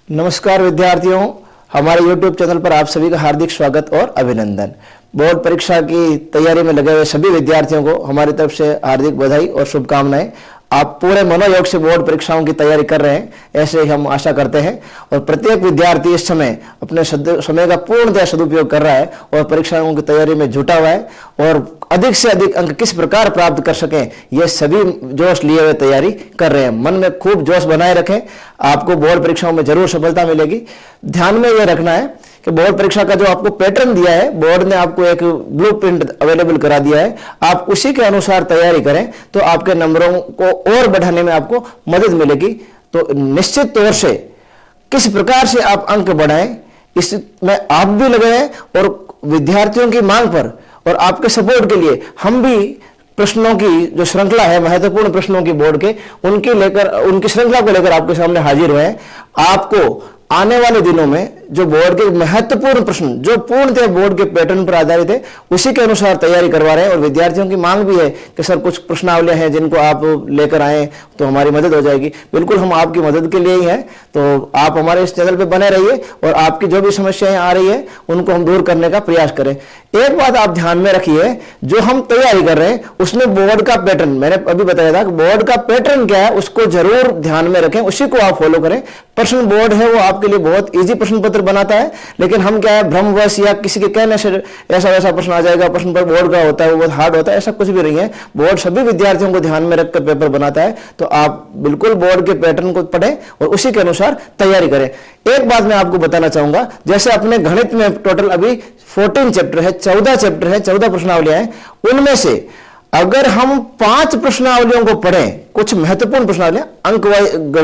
नमस्कार विद्यार्थियों, हमारे YouTube चैनल पर आप सभी का हार्दिक स्वागत और अभिनंदन। बोर्ड परीक्षा की तैयारी में लगे हुए सभी विद्यार्थियों को हमारी तरफ से हार्दिक बधाई और शुभकामनाएं। आप पूरे मनोयोग से बोर्ड परीक्षाओं की तैयारी कर रहे हैं, ऐसे ही हम आशा करते हैं। और प्रत्येक विद्यार्थी इस समय अपने समय का पूर्णतः सदुपयोग कर रहा है और परीक्षाओं की तैयारी में जुटा हुआ है और अधिक से अधिक अंक किस प्रकार प्राप्त कर सकें, ये सभी जोश लिए हुए तैयारी कर रहे हैं। मन में खूब जोश बनाए रखें, आपको बोर्ड परीक्षाओं में जरूर सफलता मिलेगी। ध्यान में यह रखना है कि बोर्ड परीक्षा का जो आपको पैटर्न दिया है, बोर्ड ने आपको एक ब्लूप्रिंट अवेलेबल करा दिया है, आप उसी के अनुसार तैयारी करें तो आपके नंबरों को और बढ़ाने में आपको मदद मिलेगी। तो निश्चित तौर से किस प्रकार से आप अंक बढ़ाएं, इसमें आप भी लगे हैं और विद्यार्थियों की मांग पर और आपके सपोर्ट के लिए हम भी प्रश्नों की जो श्रृंखला है, महत्वपूर्ण प्रश्नों की बोर्ड के, उनकी श्रृंखला को लेकर आपके सामने हाजिर हुए हैं। आपको आने वाले दिनों में जो बोर्ड के महत्वपूर्ण प्रश्न जो पूर्णतः बोर्ड के पैटर्न पर आधारित है, उसी के अनुसार तैयारी करवा रहे हैं। और विद्यार्थियों की मांग भी है कि सर कुछ प्रश्नावलियां हैं जिनको आप लेकर आए तो हमारी मदद हो जाएगी। बिल्कुल हम आपकी मदद के लिए ही हैं, तो आप हमारे इस चैनल पे बने रहिए और आपकी जो भी समस्याएं आ रही है उनको हम दूर करने का प्रयास करें। एक बात आप ध्यान में रखिए, जो हम तैयारी कर रहे हैं उसमें बोर्ड का पैटर्न, मैंने अभी बताया था कि बोर्ड का पैटर्न क्या है, उसको जरूर ध्यान में रखें, उसी को आप फॉलो करें। प्रश्न बोर्ड है वो आपके लिए बहुत इजी प्रश्न पत्र बनाता है, लेकिन हम क्या है भ्रमवश या किसी के कहने से ऐसा वैसा प्रश्न आ जाएगा, प्रश्न पर बोर्ड का होता है वो बहुत हार्ड होता है, ऐसा कुछ भी नहीं है। बोर्ड सभी विद्यार्थियों को ध्यान में रखकर पेपर बनाता है, तो आप बिल्कुल बोर्ड के पैटर्न को पढ़ें और उसी के अनुसार तैयारी करें। एक बात मैं आपको बताना चाहूंगा, जैसे अपने गणित में टोटल अभी 14 चैप्टर है, 14 चैप्टर है, 14 प्रश्नावलियां हैं। उनमें से अगर हम 5 प्रश्नावलियों को पढ़ें, कुछ महत्वपूर्ण प्रश्नावलियां अंक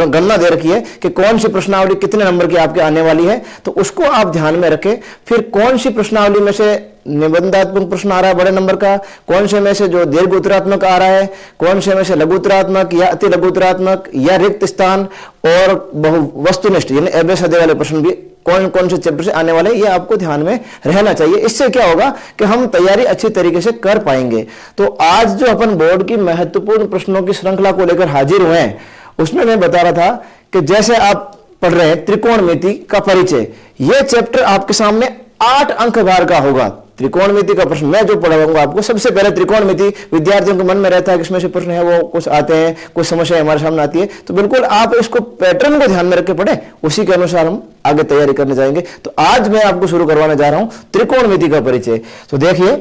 गणना दे रखी है कि कौन सी प्रश्नावली कितने नंबर की आपके आने वाली है, तो उसको आप ध्यान में रखें। फिर कौन सी प्रश्नावली में से निबंधात्मक प्रश्न आ रहा है बड़े नंबर का, कौन से में से जो दीर्घ उत्तरात्मक आ रहा है, कौन से में से लघु उत्तरात्मक या अति लघु उत्तरात्मक या रिक्त स्थान और बहु वस्तुनिष्ठ यानी एबे सदे वाले प्रश्न भी कौन कौन से चैप्टर से आने वाले, ये आपको ध्यान में रहना चाहिए। इससे क्या होगा कि हम तैयारी अच्छी तरीके से कर पाएंगे। तो आज जो अपन बोर्ड की महत्वपूर्ण प्रश्नों की श्रृंखला को लेकर हाजिर हुए हैं, उसमें मैं बता रहा था कि जैसे आप पढ़ रहे हैं त्रिकोणमिति का परिचय, यह चैप्टर आपके सामने 8 अंक भार का होगा। त्रिकोणमिति का प्रश्न मैं जो पढ़ाऊंगा आपको, सबसे पहले त्रिकोणमिति विद्यार्थियों के मन में रहता है कि इसमें से प्रश्न है वो कुछ आते हैं, कुछ समस्या हमारे सामने आती है, तो बिल्कुल आप इसको पैटर्न को ध्यान में रख के पढ़ें, उसी के अनुसार हम आगे तैयारी करने जाएंगे। तो आज मैं आपको शुरू करवाने जा रहा हूं त्रिकोणमिति का परिचय। तो देखिए,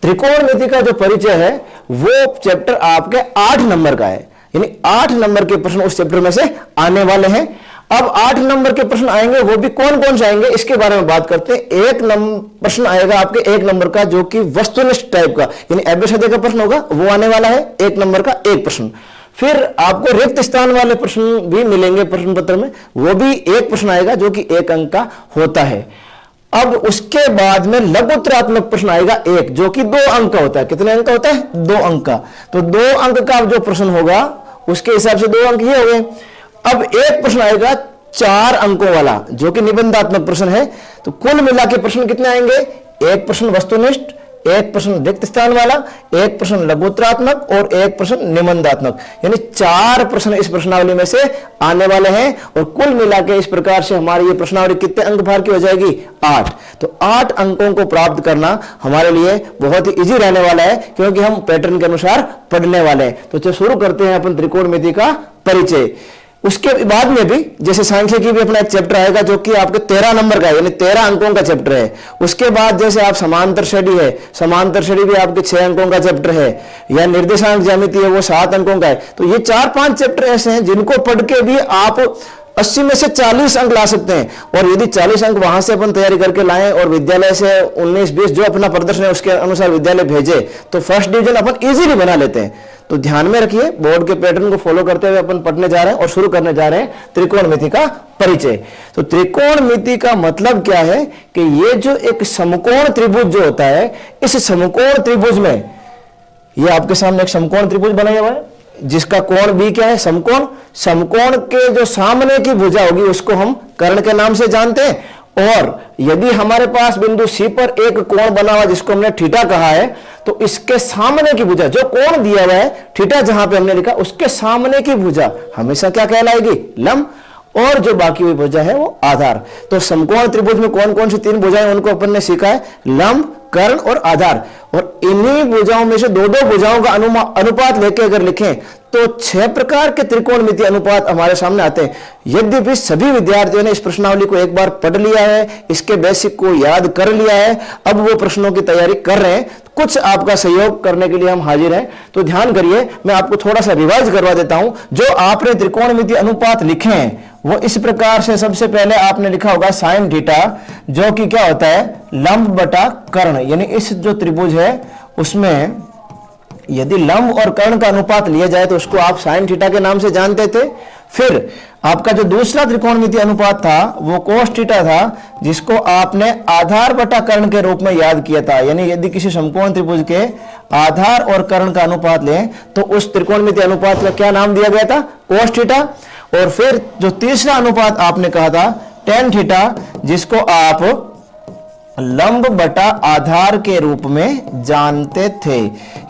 त्रिकोणमिति का जो परिचय है वो चैप्टर आपके 8 नंबर का है, यानी 8 नंबर के प्रश्न उस चैप्टर में से आने वाले हैं। अब 8 नंबर के प्रश्न आएंगे, वो भी कौन कौन से आएंगे इसके बारे में बात करते हैं। एक प्रश्न आएगा आपके 1 नंबर का जो कि वस्तुनिष्ठ टाइप का यानी एबीसीडी का प्रश्न होगा, वो आने वाला है 1 नंबर का एक प्रश्न। फिर आपको रिक्त स्थान वाले प्रश्न भी मिलेंगे प्रश्न पत्र में, वो भी एक प्रश्न आएगा जो कि 1 अंक का होता है। अब उसके बाद में लघु उत्तरात्मक प्रश्न आएगा एक, जो कि 2 अंक का होता है। कितने अंक का होता है? 2 अंक का। तो 2 अंक का जो प्रश्न होगा उसके हिसाब से 2 अंक ये हो गए। अब एक प्रश्न आएगा 4 अंकों वाला जो कि निबंधात्मक प्रश्न है। तो कुल मिला के प्रश्न कितने आएंगे? एक प्रश्न वस्तुनिष्ठ, एक प्रश्न रिक्त स्थान वाला, एक प्रश्न लघु उत्तरात्मक और एक प्रश्न निबंधात्मक, यानी 4 प्रश्न इस प्रश्नावली में से आने वाले हैं। और कुल मिला के इस प्रकार से हमारी ये प्रश्नावली कितने अंक भार की हो जाएगी? 8। तो 8 अंकों को प्राप्त करना हमारे लिए बहुत ही इजी रहने वाला है, क्योंकि हम पैटर्न के अनुसार पढ़ने वाले हैं। तो चलो शुरू करते हैं अपन त्रिकोणमिति का परिचय। उसके बाद में भी जैसे सांख्यिकी भी अपना एक चैप्टर आएगा जो कि आपके 13 नंबर का है, यानी 13 अंकों का चैप्टर है। उसके बाद जैसे आप समांतर श्रेणी है, समांतर श्रेणी भी आपके 6 अंकों का चैप्टर है, या निर्देशांक ज्यामिति है वो 7 अंकों का है। तो ये 4-5 चैप्टर ऐसे हैं जिनको पढ़ के भी आप 80 में से 40 अंक ला सकते हैं। और यदि 40 अंक वहां से अपन तैयारी करके लाएं और विद्यालय से 19-20 जो अपना प्रदर्शन है उसके अनुसार विद्यालय भेजे, तो फर्स्ट डिवीजन अपन इजीली बना लेते हैं। तो ध्यान में रखिए, बोर्ड के पैटर्न को फॉलो करते हुए अपन पढ़ने जा रहे हैं और शुरू करने जा रहे हैं त्रिकोणमिति का परिचय। तो त्रिकोणमिति का मतलब क्या है कि ये जो एक समकोण त्रिभुज जो होता है, इस समकोण त्रिभुज में ये आपके सामने एक समकोण त्रिभुज बनाया हुआ है जिसका कोण भी क्या है? समकोण। समकोण के जो सामने की भुजा होगी उसको हम कर्ण के नाम से जानते हैं। और यदि हमारे पास बिंदु सी पर एक कोण बना हुआ जिसको हमने थीटा कहा है, तो इसके सामने की भुजा, जो कोण दिया हुआ है थीटा जहां पे हमने लिखा, उसके सामने की भुजा हमेशा क्या कहलाएगी? लंब। और जो बाकी हुई भुजा है वो आधार। तो समकोण त्रिभुज में कौन कौन सी 3 भुजाएं उनको अपन ने सीखा है, लंब, कर्ण और आधार। और इन्हीं भुजाओं में से दो दो भुजाओं का अनुपात लेके अगर लिखें तो 6 प्रकार के त्रिकोणमितीय अनुपात हमारे सामने आते हैं। यद्यपि सभी विद्यार्थियों ने इस प्रश्नावली को एक बार पढ़ लिया है, इसके बेसिक को याद कर लिया है, अब वो प्रश्नों की तैयारी कर रहे हैं, कुछ आपका सहयोग करने के लिए हम हाजिर हैं। तो ध्यान करिए, मैं आपको थोड़ा सा रिवाइज करवा देता हूं। जो आपने त्रिकोणमितीय अनुपात लिखे हैं वो इस प्रकार से, सबसे पहले आपने लिखा होगा साइन थीटा, जो कि क्या होता है, लंब बटा कर्ण। यानी इस जो त्रिभुज है उसमें यदि लंब और कर्ण का अनुपात लिया जाए तो उसको आप साइन थीटा के नाम से जानते थे। फिर आपका जो दूसरा त्रिकोणमितीय अनुपात था वो कोस थीटा था, जिसको आपने आधार बटा कर्ण के रूप में याद किया था। यानी यदि किसी समकोण त्रिभुज के आधार और कर्ण का अनुपात लें तो उस त्रिकोणमितीय अनुपात का क्या नाम दिया गया था, कोस थीटा। और फिर जो तीसरा अनुपात आपने कहा था टेन थीटा, जिसको आप लंब बटा आधार के रूप में जानते थे।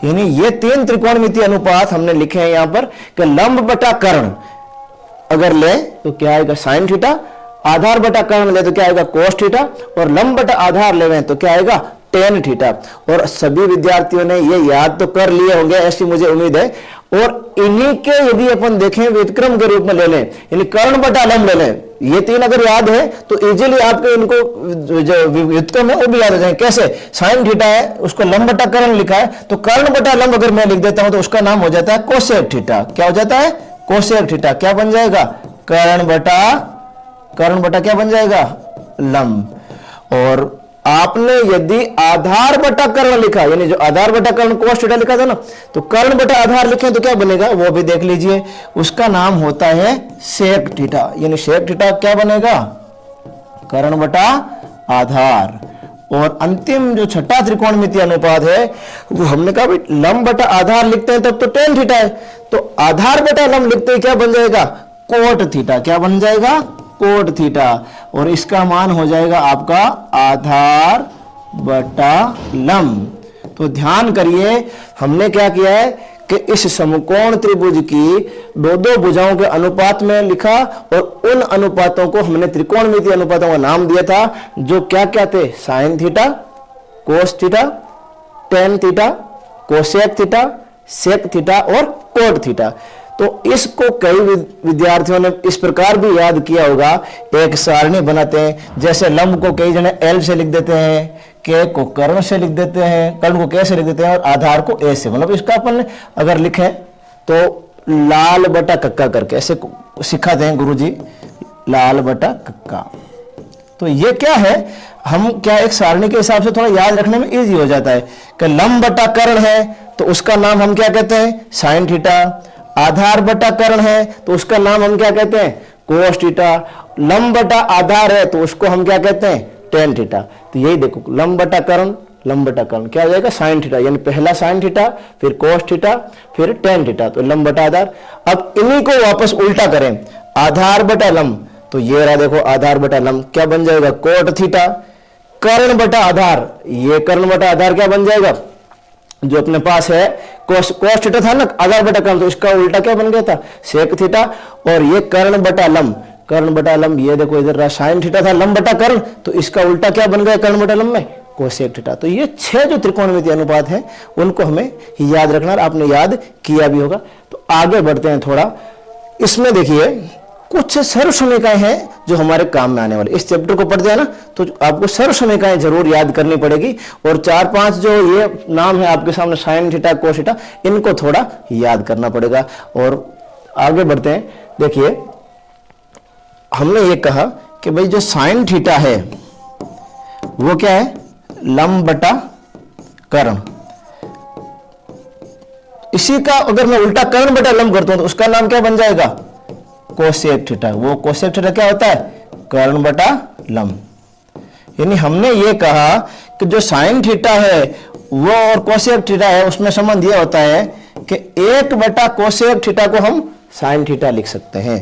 यानी ये 3 त्रिकोणमितीय अनुपात हमने लिखे हैं यहां पर कि लंब बटा कर्ण अगर ले तो क्या आएगा साइन थीटा, आधार बटा कर्ण ले तो क्या आएगा कोस थीटा, और लंब बटा आधार ले तो क्या आएगा टेन थीटा। और सभी विद्यार्थियों ने ये याद तो कर लिए होंगे ऐसी मुझे उम्मीद है। और इन्हीं के यदि अपन देखें व्युत्क्रम के रूप में ले लें, यानी कर्ण बटा लंब ले लें, ये 3 अगर याद है तो इजीली आपके इनको जो व्युत्क्रम है वो भी याद हो जाए। कैसे, साइन थीटा है उसको लंब बटा कर्ण लिखा है, तो कर्ण बटा लंब अगर मैं लिख देता हूं तो उसका नाम हो जाता है कोसेक थीटा। क्या हो जाता है, कोसेक थीटा। क्या बन जाएगा, कर्ण बटा क्या बन जाएगा, लंब। और आपने यदि आधार बटा कर्ण लिखा, यानी जो आधार बटा कर्ण कोस थीटा लिखा था ना, तो कर्ण बटा आधार लिखे तो क्या बनेगा वो भी देख लीजिए, उसका नाम होता है सेक थीटा। यानी सेक थीटा क्या बनेगा, कर्ण बटा आधार। और अंतिम जो छठा त्रिकोणमितीय अनुपात है वो हमने कहा भाई लंब बटा आधार लिखते हैं तब तो टेन थीटा है, तो आधार बटा लंब लिखते हैं क्या बन जाएगा, कोट थीटा। क्या बन जाएगा, कोट थीटा। और इसका मान हो जाएगा आपका आधार बटा लंब। तो ध्यान करिए, हमने क्या किया है कि इस समकोण त्रिभुज की दो दो भुजाओं के अनुपात में लिखा और उन अनुपातों को हमने त्रिकोणमितीय अनुपातों का नाम दिया था, जो क्या क्या थे, sine theta, cos theta, tan theta, cosec theta, sec theta और कोट थीटा। तो इसको कई विद्यार्थियों ने इस प्रकार भी याद किया होगा, एक सारणी बनाते हैं, जैसे लंब को कई जने एल से लिख देते हैं, के को कर्ण से लिख देते हैं, कर्ण को के से लिख देते हैं और आधार को ए से। मतलब इसका अपन अगर लिखें तो लाल बटा कक्का करके ऐसे सिखाते हैं गुरुजी, लाल बटा कक्का। तो ये क्या है, हम क्या एक सारणी के हिसाब से थोड़ा याद रखने में इजी हो जाता है कि लंब बटा कर्ण है तो उसका नाम हम क्या कहते हैं, साइन थीटा। आधार बटा कर्ण है तो उसका नाम हम क्या कहते हैं, कोस थीटा। लंब बटा आधार है तो उसको हम क्या कहते हैं, टेन थीटा। तो यही देखो, लंब बटा कर्ण, लंब बटा कर्ण क्या हो जाएगा, साइन थीटा। यानी पहला साइन थीटा, फिर कोस थीटा, फिर टेन थीटा, तो लंब बटा आधार। अब इन्हीं को वापस उल्टा करें, आधार बटा लंब, तो ये रहा देखो आधार बटा लंब, क्या बन जाएगा, कोट थीटा। कर्ण बटा आधार, ये कर्ण बटा आधार क्या बन जाएगा, जो अपने पास है कोस थीटा था ना, आधार बटा कर्ण, तो इसका उल्टा क्या बन गया था, सेक थीटा। और ये कर्ण बटा लंब, ये देखो इधर रहा साइन थीटा था, लंब बटा कर्ण, तो इसका उल्टा क्या बन गया कर्ण बटा लंब में, कोसेक थीटा। तो ये 6 जो त्रिकोणमितीय अनुपात हैं उनको हमें याद रखना, आपने याद किया भी होगा। तो आगे बढ़ते हैं थोड़ा, इसमें देखिए कुछ सर्व समीकरण हैं जो हमारे काम में आने वाले। इस चैप्टर को पढ़ते हैं ना तो आपको सर्व समीकरण जरूर याद करनी पड़ेगी, और 4-5 जो ये नाम है आपके सामने, साइन थीटा, कोस थीटा, इनको थोड़ा याद करना पड़ेगा। और आगे बढ़ते हैं, देखिए हमने ये कहा कि भाई जो साइन थीटा है वो क्या है, लंब बटा कर्ण। इसी का अगर मैं उल्टा कर्ण बटा लंब करता हूं तो उसका नाम क्या बन जाएगा, कोसेक थीटा। वो कोसेक थीटा क्या होता है, कर्ण बटा लंब। यानी हमने ये कहा कि जो साइन थीटा है वो और कोसेक थीटा है, उसमें संबंध ये होता है कि 1 बटा कोसेक थीटा को हम साइन थीटा लिख सकते हैं।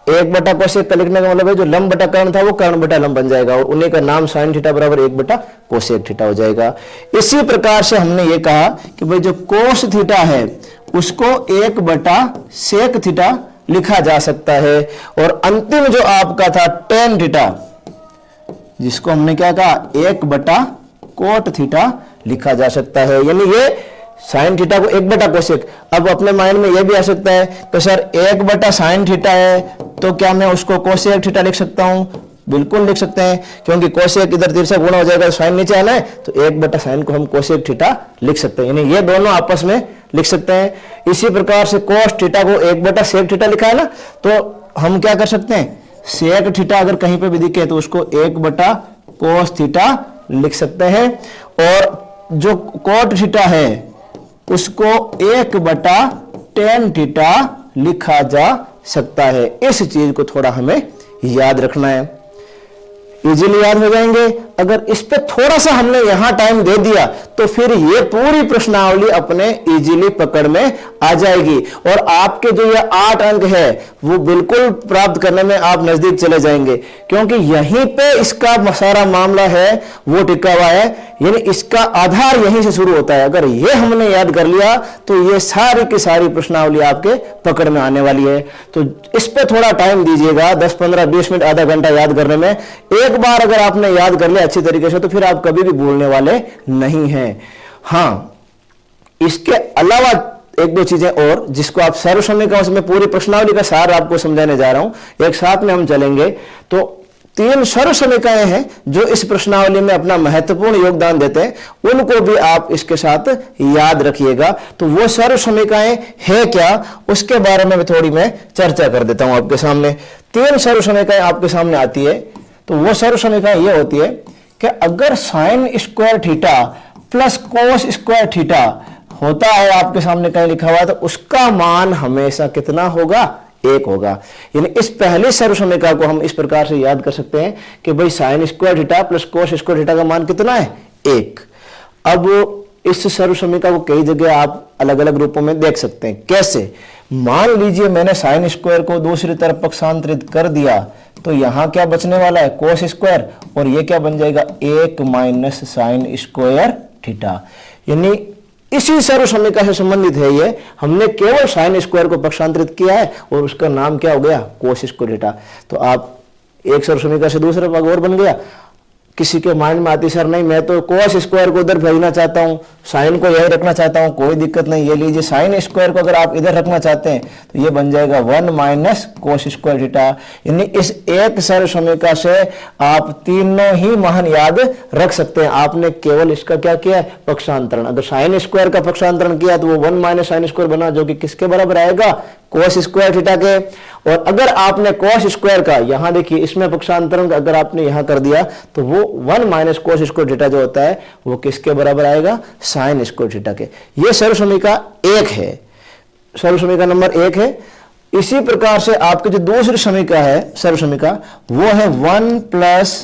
1 बटा कोसेक का लिखने का मतलब है जो लंब बटा कर्ण था वो कर्ण बटा लंब बन जाएगा, और उन्हीं का नाम साइन थीटा बराबर 1 बटा कोसेक थीटा हो जाएगा। इसी प्रकार से हमने ये कहा कि भाई जो कोस थीटा है उसको 1 बटा सेक थीटा लिखा जा सकता है। और अंतिम जो आपका था tan थीटा, जिसको हमने क्या कहा 1/cot थीटा लिखा जा सकता है, यानी ये साइन थीटा को 1/कोसेक। अब अपने माइंड में ये भी आ सकता है कि सर 1/sin थीटा है तो क्या मैं उसको कोसेक थीटा लिख सकता हूं? बिल्कुल लिख सकते हैं, क्योंकि कोसेक इधर तिरछा गुणा हो जाएगा, साइन नीचे आना है, तो 1/sin को हम कोसेक थीटा लिख सकते हैं, यानी ये दोनों आपस में लिख सकते हैं। इसी प्रकार से cos थीटा को 1/sec थीटा लिखा है ना, तो हम क्या कर सकते हैं, सेक थीटा अगर कहीं पे भी दिखे तो उसको 1/cos थीटा लिख सकते हैं। और जो cot थीटा है उसको 1/tan थीटा लिखा जा सकता है। इस चीज को थोड़ा हमें याद रखना है, इजीली याद हो जाएंगे। अगर इस पे थोड़ा सा हमने यहां टाइम दे दिया तो फिर ये पूरी प्रश्नावली अपने इजीली पकड़ में आ जाएगी, और आपके जो ये 8 अंक है वो बिल्कुल प्राप्त करने में आप नजदीक चले जाएंगे, क्योंकि यहीं पे इसका सारा मामला है वो टिका हुआ है, यानी इसका आधार यहीं से शुरू होता है। अगर ये हमने याद कर लिया तो ये सारी की सारी प्रश्नावली आपके पकड़ में आने वाली है। तो इस पे थोड़ा टाइम दीजिएगा, 10, 15, 20 मिनट, आधा घंटा याद करने में। एक बार अगर आपने याद कर लिया अच्छी तरीके से तो फिर आप कभी भी भूलने वाले नहीं हैं। हाँ, इसके अलावा एक दो चीजें और जिसको आप सर्व समीकरणों में पूरी प्रश्नावली का सार आपको समझाने जा रहा हूं, एक साथ में हम चलेंगे। तो 3 सर्व समीकरण हैं जो इस प्रश्नावली में अपना महत्वपूर्ण योगदान देते हैं, उनको भी आप इसके साथ याद रखिएगा। तो वो सर्व समीकरण है क्या, उसके बारे में थोड़ी मैं चर्चा कर देता हूं आपके सामने। 3 सर्व समीकरण आपके सामने आती है, तो वो सर्व समीकरण ये होती है कि अगर sine square theta plus cos square theta होता है, आपके सामने कहीं लिखा हुआ है, तो उसका मान हमेशा कितना होगा, 1 होगा। यानी इस पहले सर्व समीकरण को हम इस प्रकार से याद कर सकते हैं कि भाई sine square theta plus cos square theta का मान कितना है, 1। अब इस सर्व समीकरण को कई जगह आप अलग अलग रूपों में देख सकते हैं। कैसे? मान लीजिए मैंने साइन स्क्वायर को दूसरी तरफ पक्षांतरित कर दिया, तो यहां क्या बचने वाला है, कोस स्क्वायर, और ये क्या बन जाएगा, 1 माइनस साइन स्क्वायर थीटा। यानी इसी सर्व समीकरण से संबंधित है ये, हमने केवल साइन स्क्वायर को पक्षांतरित किया है और उसका नाम क्या हो गया, कोस स्क्वायर थीटा। तो आप एक सर्व समीकरण से दूसरा भाग और बन गया। किसी के माइंड में आती सर नहीं, मैं तो कोस स्क्वायर को उधर भेजना चाहता हूं, साइन को यही रखना चाहता हूं, कोई दिक्कत नहीं, ये लीजिए साइन स्क्वायर को अगर आप इधर रखना चाहते हैं तो ये बन जाएगा 1 माइनस कोस स्क्वायर थीटा। यानी इस एक सर्व समीकरण से आप तीनों ही मान याद रख सकते हैं। आपने केवल इसका क्या किया है, पक्षांतरण। अगर साइन स्क्वायर का पक्षांतरण किया तो वो 1 माइनस साइन स्क्वायर बना, जो कि किसके बराबर आएगा, कोस स्क्वायर थीटा के। और अगर आपने कोस स्क्वायर का यहां देखिए इसमें पक्षांतरण अगर आपने यहां कर दिया तो वो 1 माइनस कोस स्क्वायर थीटा जो होता है वो किसके बराबर आएगा, साइन स्क्वायर थीटा के। ये सर्व समीकरण 1 है, सर्व समीकरण नंबर 1 है। इसी प्रकार से आपके जो दूसरी समीकरण है, सर्व समीकरण, वो है 1 प्लस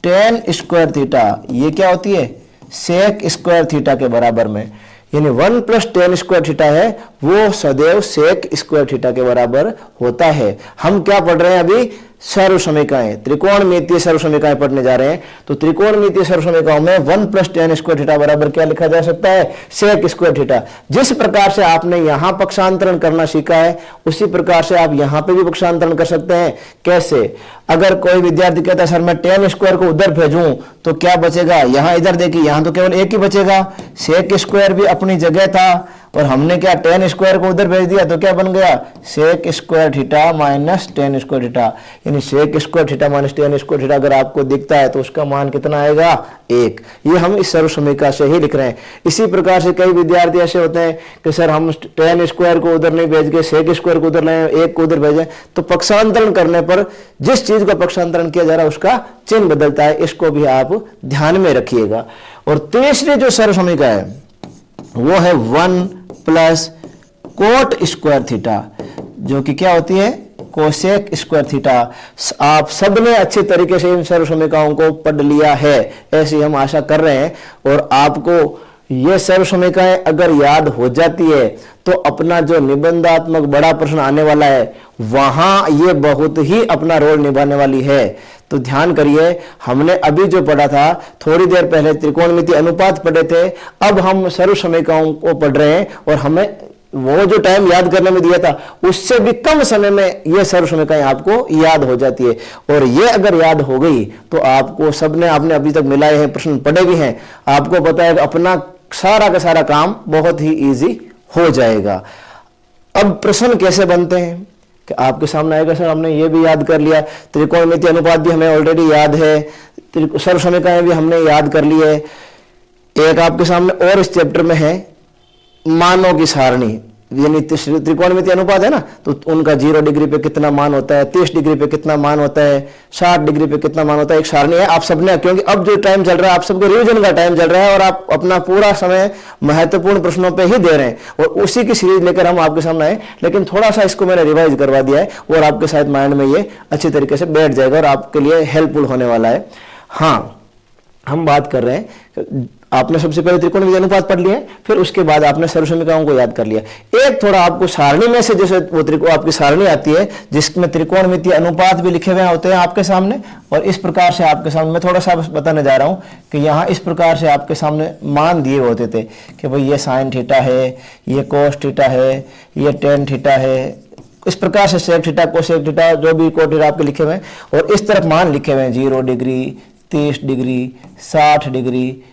tan स्क्वायर थीटा। ये क्या होती है, सेक स्क्वायर थीटा के बराबर में। यानी 1 प्लस tan स्क्वायर थीटा है वो सदैव सेक स्क्वायर थीटा के बराबर होता है। हम क्या पढ़ रहे हैं अभी, सर्व समीकरण, त्रिकोणमितीय सर्व समीकरण पढ़ने जा रहे हैं। तो त्रिकोणमितीय सर्व समीकरण में 1 प्लस tan स्क्वायर थीटा बराबर क्या लिखा जा सकता है, सेक स्क्वायर थीटा। जिस प्रकार से आपने यहां पक्षांतरण करना सीखा है उसी प्रकार से आप यहां पे भी पक्षांतरण कर सकते हैं। कैसे? अगर कोई विद्यार्थी कहता है सर मैं tan स्क्वायर को उधर भेजूं तो क्या बचेगा, यहां इधर देखिए यहां तो केवल 1 ही बचेगा, सेक स्क्वायर भी अपनी जगह था और हमने क्या tan स्क्वायर को उधर भेज दिया तो क्या बन गया, sec square theta minus tan square theta. यानी sec square theta minus tan square theta अगर आपको दिखता है तो उसका मान कितना आएगा, 1। ये हम इस सर्व समीकरण से ही लिख रहे हैं। इसी प्रकार से कई विद्यार्थी ऐसे होते हैं कि सर हम tan स्क्वायर को उधर नहीं भेज के सेक स्क्वायर को उधर लाए, 1 को उधर भेजें, तो पक्षांतरण करने पर जिस चीज का पक्षांतरण किया जा रहा है उसका चिन्ह बदलता है। इसको भी आप ध्यान में रखिएगा। और तीसरी जो सर्व समीकरण है वो है 1 प्लस कोट स्क्वायर थीटा, जो कि क्या होती है, कोसेक स्क्वायर थीटा। आप सबने अच्छे तरीके से इन सर्व समीकरणों को पढ़ लिया है ऐसी हम आशा कर रहे हैं। और आपको ये सर्व समीकरण अगर याद हो जाती है तो अपना जो निबंधात्मक बड़ा प्रश्न आने वाला है वहां ये बहुत ही अपना रोल निभाने वाली है। तो ध्यान करिए, हमने अभी जो पढ़ा था थोड़ी देर पहले त्रिकोणमितीय अनुपात पढ़े थे, अब हम सर्व समीकरणों को पढ़ रहे हैं और हमें वो जो टाइम याद करने में दिया था उससे भी कम समय में ये सर्वसमीकरण आपको याद हो जाती है। और ये अगर याद हो गई तो आपको सबने आपने अभी तक मिलाए हैं, प्रश्न पढ़े भी हैं, आपको पता है अपना सारा का सारा काम बहुत ही इजी हो जाएगा। अब प्रश्न कैसे बनते हैं कि आपके सामने आएगा, सर हमने ये भी याद कर लिया, त्रिकोणमितीय अनुपात भी हमें ऑलरेडी याद है, सर्वसमीकरण भी हमने याद कर ली है। एक आपके सामने और इस चैप्टर में है मानों की सारणी, यानी त्रिकोणमितीय अनुपात है ना, तो उनका 0 डिग्री पे कितना मान होता है, 30 डिग्री पे कितना मान होता है, 60 डिग्री पे कितना मान होता है, एक सारणी है। आप सबने, क्योंकि अब जो टाइम चल रहा है आप सबको रिवीजन का टाइम चल रहा है और आप अपना पूरा समय महत्वपूर्ण प्रश्नों पे ही दे रहे हैं और उसी की सीरीज लेकर हम आपके सामने आए, लेकिन थोड़ा सा इसको मैंने रिवाइज करवा दिया है और आपके शायद माइंड में ये अच्छी तरीके से बैठ जाएगा और आपके लिए हेल्पफुल होने वाला है। हाँ, हम बात कर रहे हैं, आपने सबसे पहले त्रिकोणमितीय अनुपात पढ़ लिया, फिर उसके बाद आपने सर्वसमीकरणों को याद कर लिया। एक थोड़ा आपको सारणी में से, जैसे वो आपकी सारणी आती है जिसमें त्रिकोणमितीय अनुपात भी लिखे हुए होते हैं आपके सामने, और इस प्रकार से आपके सामने मैं थोड़ा सा बताने जा रहा हूं कि यहाँ इस प्रकार से आपके सामने मान दिए होते थे कि भाई ये साइन थीटा है, ये कोस थीटा है, ये टेन थीटा है, इस प्रकार से सेक थीटा, कोसेक थीटा, जो भी कोट आपके लिखे हुए हैं, और इस तरफ मान लिखे हुए हैं 0 डिग्री, 30 डिग्री, 60 डिग्री,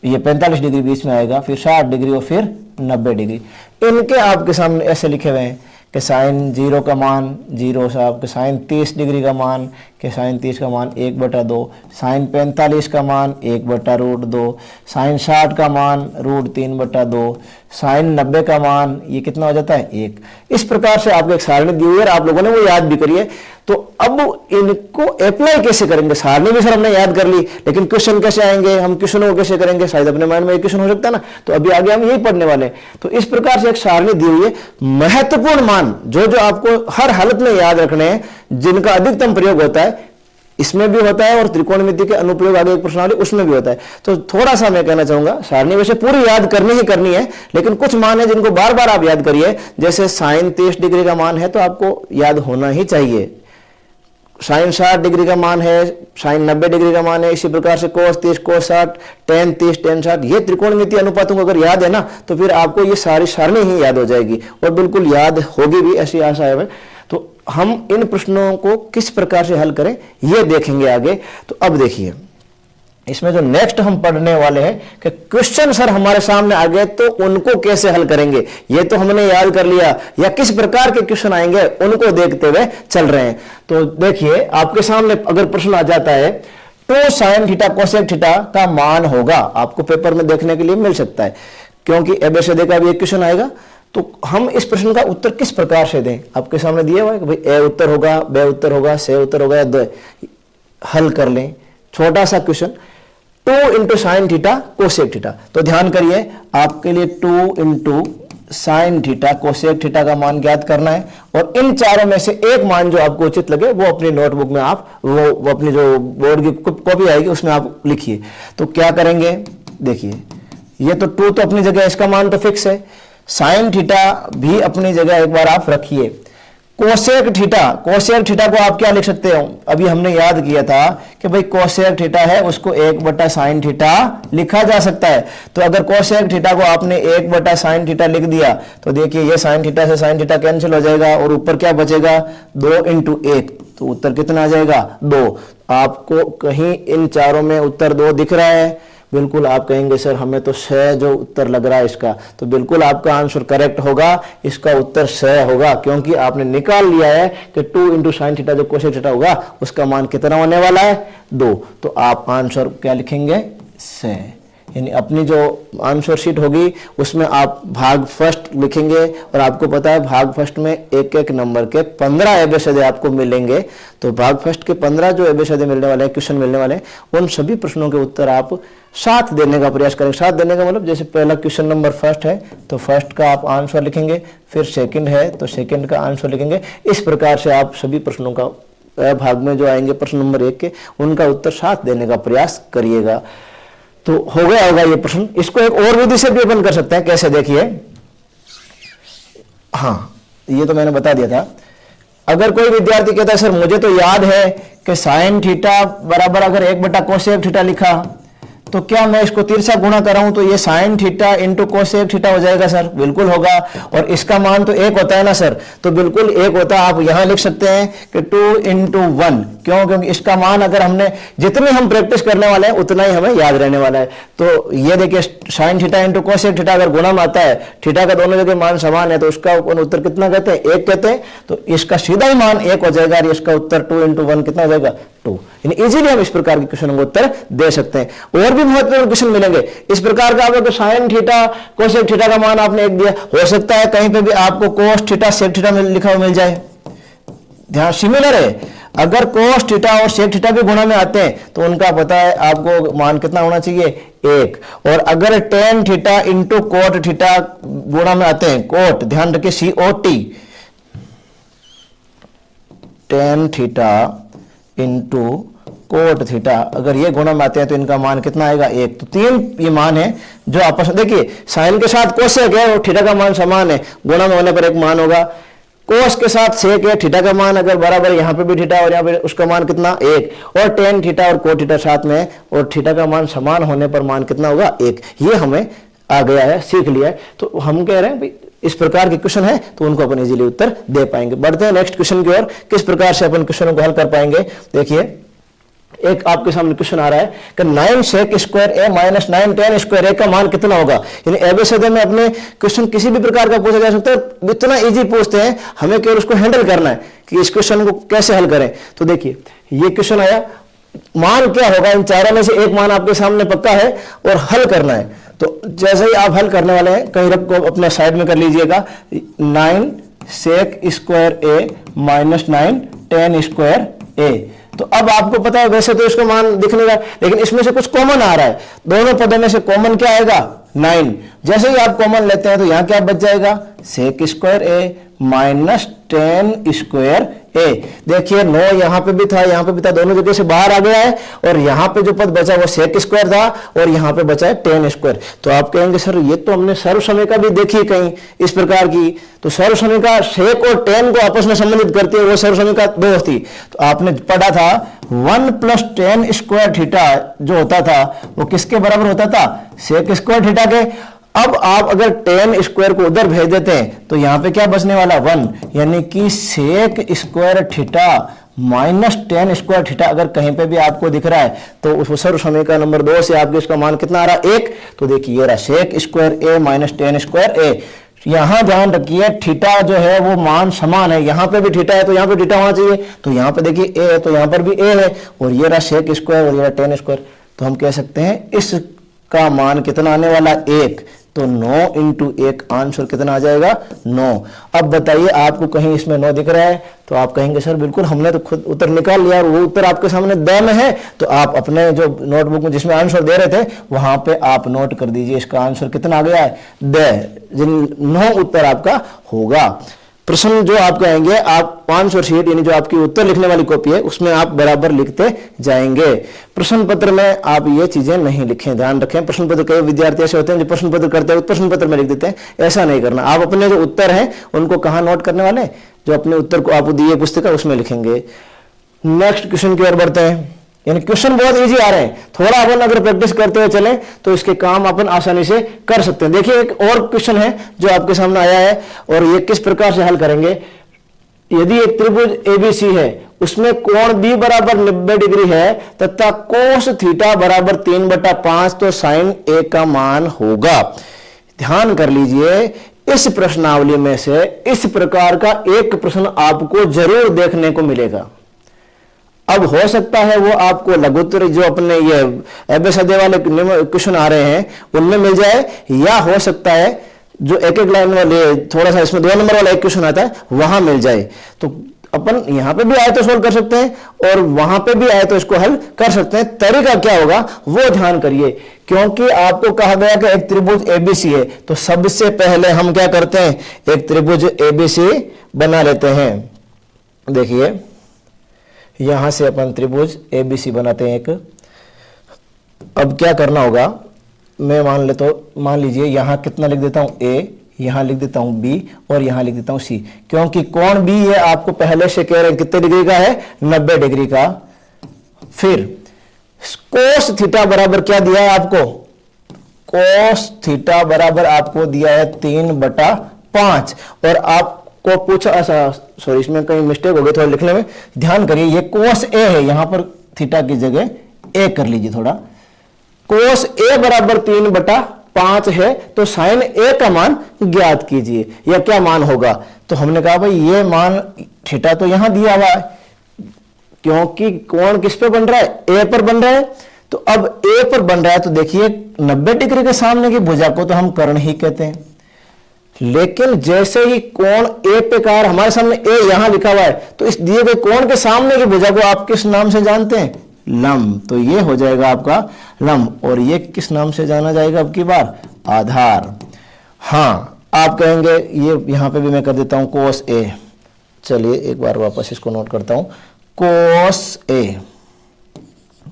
ये 45 डिग्री बीच में आएगा, फिर 60 डिग्री और फिर 90 डिग्री। इनके आपके सामने ऐसे लिखे हुए हैं कि साइन 0 का मान 0 से आपके साइन 30 डिग्री का मान कि साइन 30 का मान 1/2, साइन 45 का मान 1/√2, साइन 60 का मान √3/2, साइन 90 का मान ये कितना हो जाता है 1। इस प्रकार से आपको एक सारणी दी हुई है, आप लोगों ने वो याद भी करी है। तो अब इनको अप्लाई कैसे करेंगे? सारणी भी सर हमने याद कर ली, लेकिन क्वेश्चन कैसे आएंगे, हम क्वेश्चनों को कैसे करेंगे? शायद अपने माइंड में एक क्वेश्चन हो सकता है ना, तो अभी आगे हम यही पढ़ने वाले हैं। तो इस प्रकार से एक सारणी दी हुई है, महत्वपूर्ण मान जो जो आपको हर हालत में याद रखने हैं, जिनका अधिकतम प्रयोग होता है, इसमें भी होता है और त्रिकोणमिति के अनुप्रयोग आगे एक प्रश्नावली उसमें भी होता है। तो थोड़ा सा मैं कहना चाहूंगा, सारणी वैसे पूरी याद करनी ही करनी है, लेकिन कुछ मान है जिनको बार बार आप याद करिए। जैसे साइन 30 डिग्री का मान है तो आपको याद होना ही चाहिए, साइन 60 डिग्री का मान है, साइन 90 डिग्री का मान है, इसी प्रकार से कोस 30, कोस 60, टेन 30, टेन 60, ये त्रिकोणमितीय अनुपातों को अगर याद है ना तो फिर आपको ये सारी सारणी ही याद हो जाएगी और बिल्कुल याद होगी भी, ऐसी आशा है। तो हम इन प्रश्नों को किस प्रकार से हल करें ये देखेंगे आगे। तो अब देखिए, इसमें जो नेक्स्ट हम पढ़ने वाले हैं कि क्वेश्चन सर हमारे सामने आ गए तो उनको कैसे हल करेंगे, ये तो हमने याद कर लिया, या किस प्रकार के क्वेश्चन आएंगे उनको देखते हुए चल रहे हैं। तो देखिए, आपके सामने अगर प्रश्न आ जाता है 2 साइन थीटा कोसेक थीटा का मान होगा, आपको पेपर में देखने के लिए मिल सकता है, क्योंकि एबीसीडी का भी एक क्वेश्चन आएगा। तो हम इस प्रश्न का उत्तर किस प्रकार से दें? आपके सामने दिया हुआ है कि भाई ए उत्तर होगा, बे उत्तर होगा, से उत्तर होगा या द। हल कर लें, छोटा सा question, 2 into sine theta cosec theta. तो ध्यान करिए, आपके लिए 2 into sine theta cosec theta का मान ज्ञात करना है और इन चारों में से एक मान जो आपको उचित लगे वो अपनी नोटबुक में आप वो अपनी जो बोर्ड की कॉपी आएगी उसमें आप लिखिए। तो क्या करेंगे, देखिए, ये तो 2 तो अपनी जगह, इसका मान तो फिक्स है, साइन थीटा भी अपनी जगह एक बार आप रखिए। कोसेक थीटा को आप क्या लिख सकते हो? अभी हमने याद किया था कि भाई कोसेक थीटा है उसको 1/sin थीटा लिखा जा सकता है। तो अगर कोसेक थीटा को आपने 1/sin थीटा लिख दिया तो देखिए ये साइन थीटा से साइन थीटा कैंसिल हो जाएगा और ऊपर क्या बचेगा 2 इंटू 1, तो उत्तर कितना आ जाएगा 2। आपको कहीं इन चारों में उत्तर 2 दिख रहा है? बिल्कुल आप कहेंगे सर हमें तो 6 जो उत्तर लग रहा है इसका, तो बिल्कुल आपका आंसर करेक्ट होगा, इसका उत्तर 6 होगा, क्योंकि आपने निकाल लिया है कि 2 इंटू साइन थीटा जो कोसेक थीटा होगा उसका मान कितना होने वाला है 2। तो आप आंसर क्या लिखेंगे 6, यानी अपनी जो आंसर शीट होगी उसमें आप भाग फर्स्ट लिखेंगे और आपको पता है भाग फर्स्ट में एक एक नंबर के 15 एबीसीडी आपको मिलेंगे। तो भाग फर्स्ट के 15 जो एबीसीडी मिलने वाले हैं, क्वेश्चन मिलने वाले हैं, उन सभी प्रश्नों के उत्तर आप 7 देने का प्रयास करेंगे। 7 देने का मतलब जैसे पहला क्वेश्चन नंबर फर्स्ट है तो फर्स्ट का आप आंसर लिखेंगे, फिर सेकंड है तो सेकंड का आंसर लिखेंगे। इस प्रकार से आप सभी प्रश्नों का भाग में जो आएंगे प्रश्न नंबर 1 के उनका उत्तर 7 देने का प्रयास करिएगा। तो हो गया होगा ये प्रश्न। इसको एक और विधि से भी अपन कर सकते हैं, कैसे देखिए, हाँ ये तो मैंने बता दिया था। अगर कोई विद्यार्थी कहता है सर मुझे तो याद है कि साइन थीटा बराबर अगर 1/कोसेक थीटा लिखा तो क्या मैं इसको तिरछा गुणा कर रहा हूं तो ये sine theta into cosec theta हो जाएगा सर, बिल्कुल होगा। और इसका मान तो 1 होता है ना सर, तो बिल्कुल 1 होता है। आप यहां लिख सकते हैं कि 2 इंटू 1, क्यों? क्योंकि इसका मान अगर हमने जितने हम प्रैक्टिस करने वाले हैं उतना ही हमें याद रहने वाला है। तो ये देखिए sine theta into cosec theta अगर गुणा में आता है, थीटा का दोनों जगह मान समान है, तो उसका उत्तर कितना कहते हैं? 1 कहते हैं। तो इसका सीधा ही मान 1 हो जाएगा और इसका उत्तर 2 इंटू 1 कितना हो जाएगा? 2। यानी इजीली हम इस प्रकार के क्वेश्चन को उत्तर दे सकते हैं। और भी महत्वपूर्ण क्वेश्चन मिलेंगे इस प्रकार का। आपको साइन थीटा कोसेक थीटा का मान आपने 1 दिया, हो सकता है कहीं पे भी आपको कोस थीटा सेक थीटा लिखा हुआ मिल जाए। ध्यान सिमिलर है, अगर कोस थीटा और सेक थीटा भी गुणा में आते हैं तो उनका पता है आपको मान कितना होना चाहिए? 1। और अगर tan theta into cot theta गुणा में आते हैं, कोट ध्यान रखिए COT, tan theta into cot theta अगर ये गुणा में आते हैं तो इनका मान कितना आएगा? 1। तो 3 ये मान है जो आपस में, देखिए साइन के साथ कोसेक है और थीटा का मान समान है, गुणा में होने पर 1 मान होगा। कोस के साथ सेक है, थीटा का मान अगर बराबर, यहाँ पे भी थीटा और यहाँ पे उसका मान कितना? 1। और टेन थीटा और कोट थीटा साथ में और थीटा का मान समान होने पर मान कितना होगा? 1। ये हमें आ गया है, सीख लिया है। तो हम कह रहे हैं इस प्रकार के क्वेश्चन है तो उनको अपन इजीली उत्तर दे पाएंगे। बढ़ते हैं नेक्स्ट क्वेश्चन की ओर, किस प्रकार से अपन क्वेश्चनों को हल कर पाएंगे। देखिए एक आपके सामने क्वेश्चन आ रहा है कि 9 सेक स्क्वायर ए माइनस 9 टेन स्क्वायर ए का मान कितना होगा। यानी एबीसीडी में अपने क्वेश्चन किसी भी प्रकार का पूछा जा सकता है, इतना इजी पूछते हैं, हमें केवल उसको हैंडल करना है कि इस क्वेश्चन को कैसे हल करें। तो देखिए ये क्वेश्चन आया, मान क्या होगा? इन चारों में से एक मान आपके सामने पक्का है और हल करना है। तो जैसे ही आप हल करने वाले हैं, कहीं रख को अपना साइड में कर लीजिएगा, 9 सेक स्क्वायर ए माइनस 9 टेन स्क्वायर ए। तो अब आपको पता है वैसे तो इसका मान दिखने का, लेकिन इसमें से कुछ कॉमन आ रहा है। दोनों पदों में से कॉमन क्या आएगा? 9। जैसे ही आप कॉमन लेते हैं तो यहां क्या बच जाएगा? सेक स्क्वायर ए माइनस टेन स्क्वायर ए। देखिए 9 यहां पे भी था, यहां पे भी था, दोनों जगह से बाहर आ गया है। और यहां पे जो पद बचा वो सेक स्क्वायर था और यहां पे बचा है टेन स्क्वायर। तो आप कहेंगे सर ये तो हमने सर्वसमीका भी देखी कहीं इस प्रकार की। तो सर्वसमीका सेक और टेन को आपस में संबंधित करती है, वो सर्वसमीका 2 थी। तो आपने पढ़ा था 1 प्लस टेन स्क्वायर थीटा जो होता था वो किसके बराबर होता था? सेक स्क्वायर थीटा के। अब आप अगर टेन स्क्वायर को उधर भेज देते हैं तो यहां पे क्या बचने वाला? 1। यानी कि sec square theta minus tan square theta अगर कहीं पे भी आपको दिख रहा है तो उस सर्वसमीका नंबर 2 से आपके इसका मान कितना आ रहा है? 1। तो देखिए ये रहा सेक स्क्वायर ए माइनस टेन स्क्वायर ए। यहां ध्यान रखिए थीटा जो है वो मान समान है, यहां पे भी थीटा है तो यहां पे थीटा होना चाहिए। तो यहां पे देखिए ए है तो यहां पर भी ए है, और ये रहा सेक स्क्वायर और ये रहा टेन स्क्वायर। तो हम कह सकते हैं इसका मान कितना आने वाला? 1। तो 9 इंटू 1 आंसर कितना आ जाएगा? 9। अब बताइए आपको कहीं इसमें 9 दिख रहा है तो आप कहेंगे सर बिल्कुल हमने तो खुद उत्तर निकाल लिया और वो उत्तर आपके सामने द में है। तो आप अपने जो नोटबुक में जिसमें आंसर दे रहे थे वहां पे आप नोट कर दीजिए इसका आंसर कितना आ गया है? द। 9 उत्तर आपका होगा। प्रश्न जो आप कहेंगे आप 500 शीट यानी जो आपकी उत्तर लिखने वाली कॉपी है उसमें आप बराबर लिखते जाएंगे। प्रश्न पत्र में आप ये चीजें नहीं लिखें, ध्यान रखें। प्रश्न पत्र कई विद्यार्थी ऐसे होते हैं जो प्रश्न पत्र करते हैं प्रश्न पत्र में लिख देते हैं, ऐसा नहीं करना। आप अपने जो उत्तर हैं उनको कहाँ नोट करने वाले? जो अपने उत्तर को आपको दिए पुस्तिका उसमें लिखेंगे। नेक्स्ट क्वेश्चन की ओर बढ़ते हैं। यानी क्वेश्चन बहुत इजी आ रहे हैं, थोड़ा अपन अगर प्रैक्टिस करते हुए चलें तो इसके काम अपन आसानी से कर सकते हैं। देखिए एक और क्वेश्चन है जो आपके सामने आया है और ये किस प्रकार से हल करेंगे। यदि एक त्रिभुज एबीसी है उसमें कोण बी बराबर 90 डिग्री है तथा कोस थीटा बराबर 3/5 तो साइन ए का मान होगा। ध्यान कर लीजिए इस प्रश्नावली में से इस प्रकार का एक प्रश्न आपको जरूर देखने को मिलेगा। अब हो सकता है वो आपको लघुत्तर जो अपने ये एबीसीडी वाले क्वेश्चन आ रहे हैं उनमें मिल जाए, या हो सकता है जो एक एक लाइन वाले थोड़ा सा इसमें 2 नंबर वाला एक क्वेश्चन आता है वहां मिल जाए। तो अपन यहां पे भी आए तो सोल्व कर सकते हैं और वहां पे भी आए तो इसको हल कर सकते हैं। तरीका क्या होगा वो ध्यान करिए, क्योंकि आपको कहा गया कि एक त्रिभुज एबीसी है तो सबसे पहले हम क्या करते हैं? एक त्रिभुज एबीसी बना लेते हैं। देखिए यहां से अपन त्रिभुज एबीसी बनाते हैं एक। अब क्या करना होगा, मैं मान लीजिए यहां कितना लिख देता हूं? ए, यहां लिख देता हूं बी और यहां लिख देता हूं सी, क्योंकि कोण बी ये आपको पहले से कह रहे हैं कितने डिग्री का है? 90 डिग्री का। फिर कोस थीटा बराबर क्या दिया है आपको, कोस थीटा बराबर आपको दिया है 3/5 और आपको पूछा, सॉरी इसमें कहीं मिस्टेक हो गई थोड़ा लिखने में, ध्यान करिए ये कोस ए है, यहां पर थीटा की जगह ए कर लीजिए थोड़ा। कोस ए बराबर 3/5 है तो साइन ए का मान ज्ञात कीजिए, या क्या मान होगा। तो हमने कहा भाई ये मान थीटा तो यहां दिया हुआ है, क्योंकि कोण किस पे बन रहा है, ए पर बन रहा है। तो अब ए पर बन रहा है तो देखिए 90 डिग्री के सामने की भुजा को तो हम कर्ण ही कहते हैं, लेकिन जैसे ही कोण ए पे कार हमारे सामने ए यहां लिखा हुआ है, तो इस दिए गए कोण के सामने की भुजा को आप किस नाम से जानते हैं, लंब। तो ये हो जाएगा आपका लंब, और ये किस नाम से जाना जाएगा अब की बार, आधार। हाँ आप कहेंगे ये यहां पे भी मैं कर देता हूं कोस ए, चलिए एक बार वापस इसको नोट करता हूं। कोस ए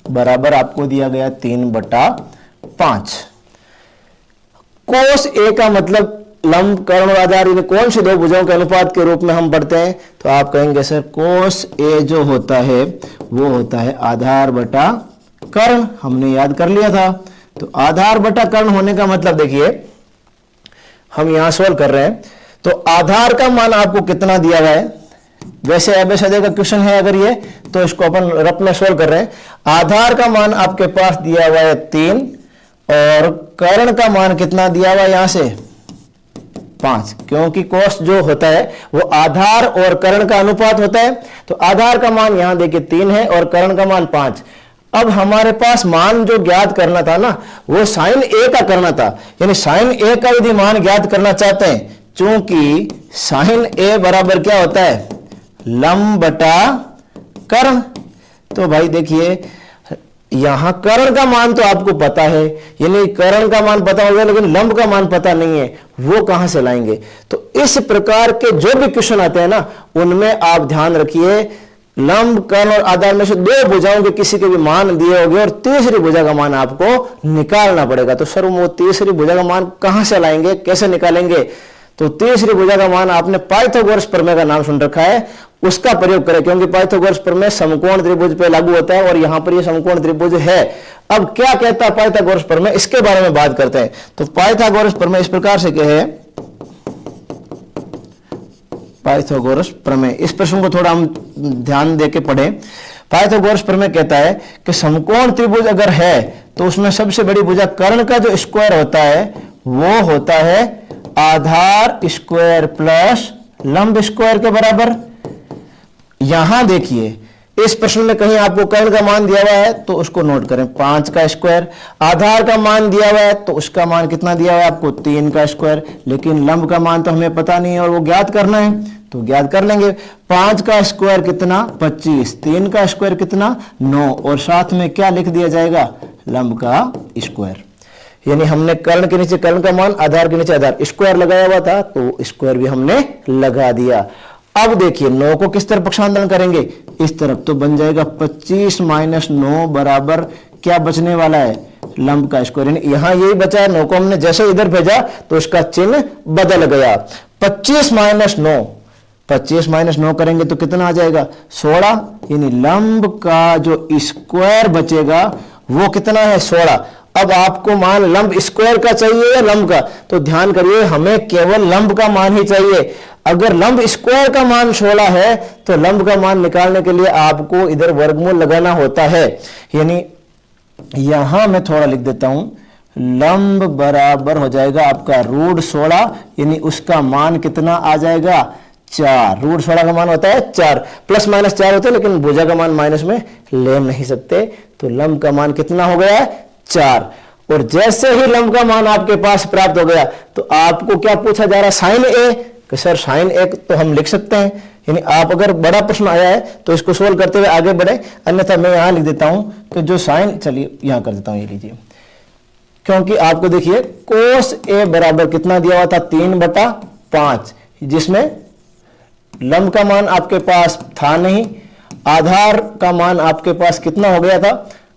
बराबर आपको दिया गया 3/5। कोस ए का मतलब लंब कर्ण और आधार, इन्हें कौन सी दो भुजाओं के अनुपात के रूप में हम पढ़ते हैं। तो आप कहेंगे सर कोस ए जो होता है वो होता है आधार बटा कर्ण, हमने याद कर लिया था। तो आधार बटा कर्ण होने का मतलब देखिए हम यहां सोल्व कर रहे हैं, तो आधार का मान आपको कितना दिया हुआ है, वैसे एबीसीडी का क्वेश्चन है अगर ये, तो इसको अपन रफ में सोल्व कर रहे हैं। आधार का मान आपके पास दिया हुआ है 3 और कर्ण का मान कितना दिया हुआ है यहां से 5, क्योंकि कोस जो होता है वो आधार और कर्ण का अनुपात होता है। तो आधार का मान यहां देखिए 3 है और कर्ण का मान 5। अब हमारे पास मान जो ज्ञात करना था ना वो साइन ए का करना था, यानी साइन ए का यदि मान ज्ञात करना चाहते हैं, चूंकि साइन ए बराबर क्या होता है, लंब बटा कर्ण। तो भाई देखिए यहां कर्ण का मान तो आपको पता है, यानी कर्ण का मान पता होगा, लेकिन लंब का मान पता नहीं है, वो कहां से लाएंगे। तो इस प्रकार के जो भी क्वेश्चन आते हैं ना उनमें आप ध्यान रखिए, लंब कर्ण और आधार में से दो भुजाओं के किसी के भी मान दिए होंगे और तीसरी भुजा का मान आपको निकालना पड़ेगा। तो सर वो तीसरी भुजा का मान कहां से लाएंगे, कैसे निकालेंगे। तो तीसरी भुजा का मान आपने पाइथागोरस प्रमेय का नाम सुन रखा है, उसका प्रयोग करें, क्योंकि पाइथागोरस प्रमेय समकोण त्रिभुज पे लागू होता है और यहां पर ये समकोण त्रिभुज है। अब क्या कहता है पाइथागोरस प्रमेय, इसके बारे में बात करते हैं। तो पाइथागोरस प्रमेय इस प्रकार से कहे, पाइथागोरस प्रमेय, इस प्रश्न को थोड़ा हम ध्यान देके पढ़ें। पाइथागोरस प्रमेय कहता है कि समकोण त्रिभुज अगर है तो उसमें सबसे बड़ी भुजा कर्ण का जो स्क्वायर होता है वो होता है आधार स्क्वायर प्लस लंब स्क्वायर के बराबर। यहां देखिए इस प्रश्न में कहीं आपको कर्ण का मान दिया हुआ है तो उसको नोट करें, 5 का स्क्वायर। आधार का मान दिया हुआ है तो उसका मान कितना दिया हुआ है आपको, 3 का स्क्वायर। लेकिन लंब का मान तो हमें पता नहीं है और वो ज्ञात करना है, तो ज्ञात कर लेंगे। 5 का स्क्वायर कितना 25, 3 का स्क्वायर कितना 9, और साथ में क्या लिख दिया जाएगा, लंब का स्क्वायर। यानी हमने कर्ण के नीचे कर्ण का मान, आधार के नीचे आधार, स्क्वायर लगाया हुआ था तो स्क्वायर भी हमने लगा दिया। अब देखिए 9 को किस तरफ पक्षांतरण करेंगे, इस तरफ, तो बन जाएगा 25 - 9 बराबर क्या बचने वाला है, लंब का स्क्वायर। यहां यही बचा है, 9 को हमने जैसे इधर भेजा तो उसका चिन्ह बदल गया। 25 - 9, 25 - 9 करेंगे तो कितना आ जाएगा 16, यानी लंब का जो स्क्वायर बचेगा वो कितना है 16। अब आपको मान लंब स्क्वायर का चाहिए या लंब का, तो ध्यान करिए हमें केवल लंब का मान ही चाहिए। अगर लंब स्क्वायर का मान 16 है तो लंब का मान निकालने के लिए आपको इधर वर्गमूल लगाना होता है। यानी यहां मैं थोड़ा लिख देता हूं, लंब बराबर हो जाएगा आपका √16, यानी उसका मान कितना आ जाएगा 4। √16 का मान होता है 4, प्लस माइनस 4 होते हैं, लेकिन भुजा का मान माइनस में ले नहीं सकते। तो लंब का मान कितना हो गया है 4। और जैसे ही लंब का मान आपके पास प्राप्त हो गया तो आपको क्या पूछा जा रहा है, साइन ए। कि सर साइन ए तो हम लिख सकते हैं, यानी आप अगर बड़ा प्रश्न आया है तो इसको सोल्व करते हुए आगे बढ़े, अन्यथा मैं यहां लिख देता हूं कि जो साइन, चलिए यहां कर देता हूं, ये लीजिए, क्योंकि आपको देखिए कोस ए बराबर कितना दिया हुआ था 3/5, जिसमें लंब का मान आपके पास था नहीं, आधार का मान आपके पास कितना हो गया था,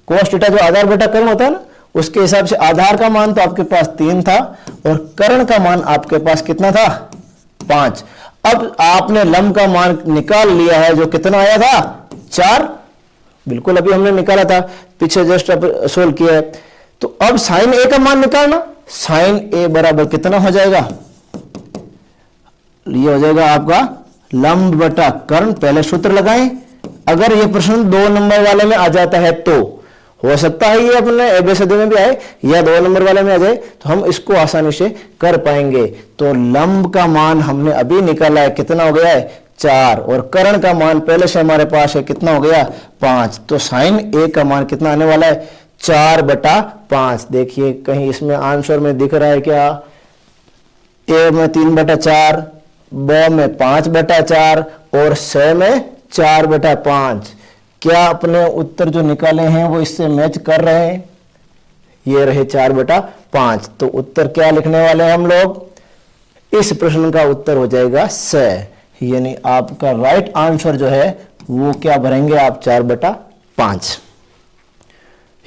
कोस थीटा जो आधार बटा कर्ण होता है ना, उसके हिसाब से आधार का मान तो आपके पास 3 था और कर्ण का मान आपके पास कितना था 5। अब आपने लंब का मान निकाल लिया है जो कितना आया था 4, बिल्कुल अभी हमने निकाला था, पीछे जस्ट सोल्व किया है। तो अब साइन ए का मान निकालना, साइन ए बराबर कितना हो जाएगा, ये हो जाएगा आपका लंब बटा कर्ण। पहले सूत्र लगाएं, अगर ये प्रश्न 2 नंबर वाले में आ जाता है तो हो सकता है ये अपने एबीसीडी में भी आए या 2 नंबर वाले में आ जाए, तो हम इसको आसानी से कर पाएंगे। तो लंब का मान हमने अभी निकाला है, कितना हो गया है 4, और कर्ण का मान पहले से हमारे पास है, कितना हो गया 5। तो साइन ए का मान कितना आने वाला है 4/5। देखिए कहीं इसमें आंसर में दिख रहा है क्या, ए में 3/4, ब में 5/4 और स में 4/5। क्या अपने उत्तर जो निकाले हैं वो इससे मैच कर रहे हैं, ये रहे 4/5। तो उत्तर क्या लिखने वाले हैं हम लोग, इस प्रश्न का उत्तर हो जाएगा स, यानी आपका राइट आंसर जो है वो क्या भरेंगे आप 4/5।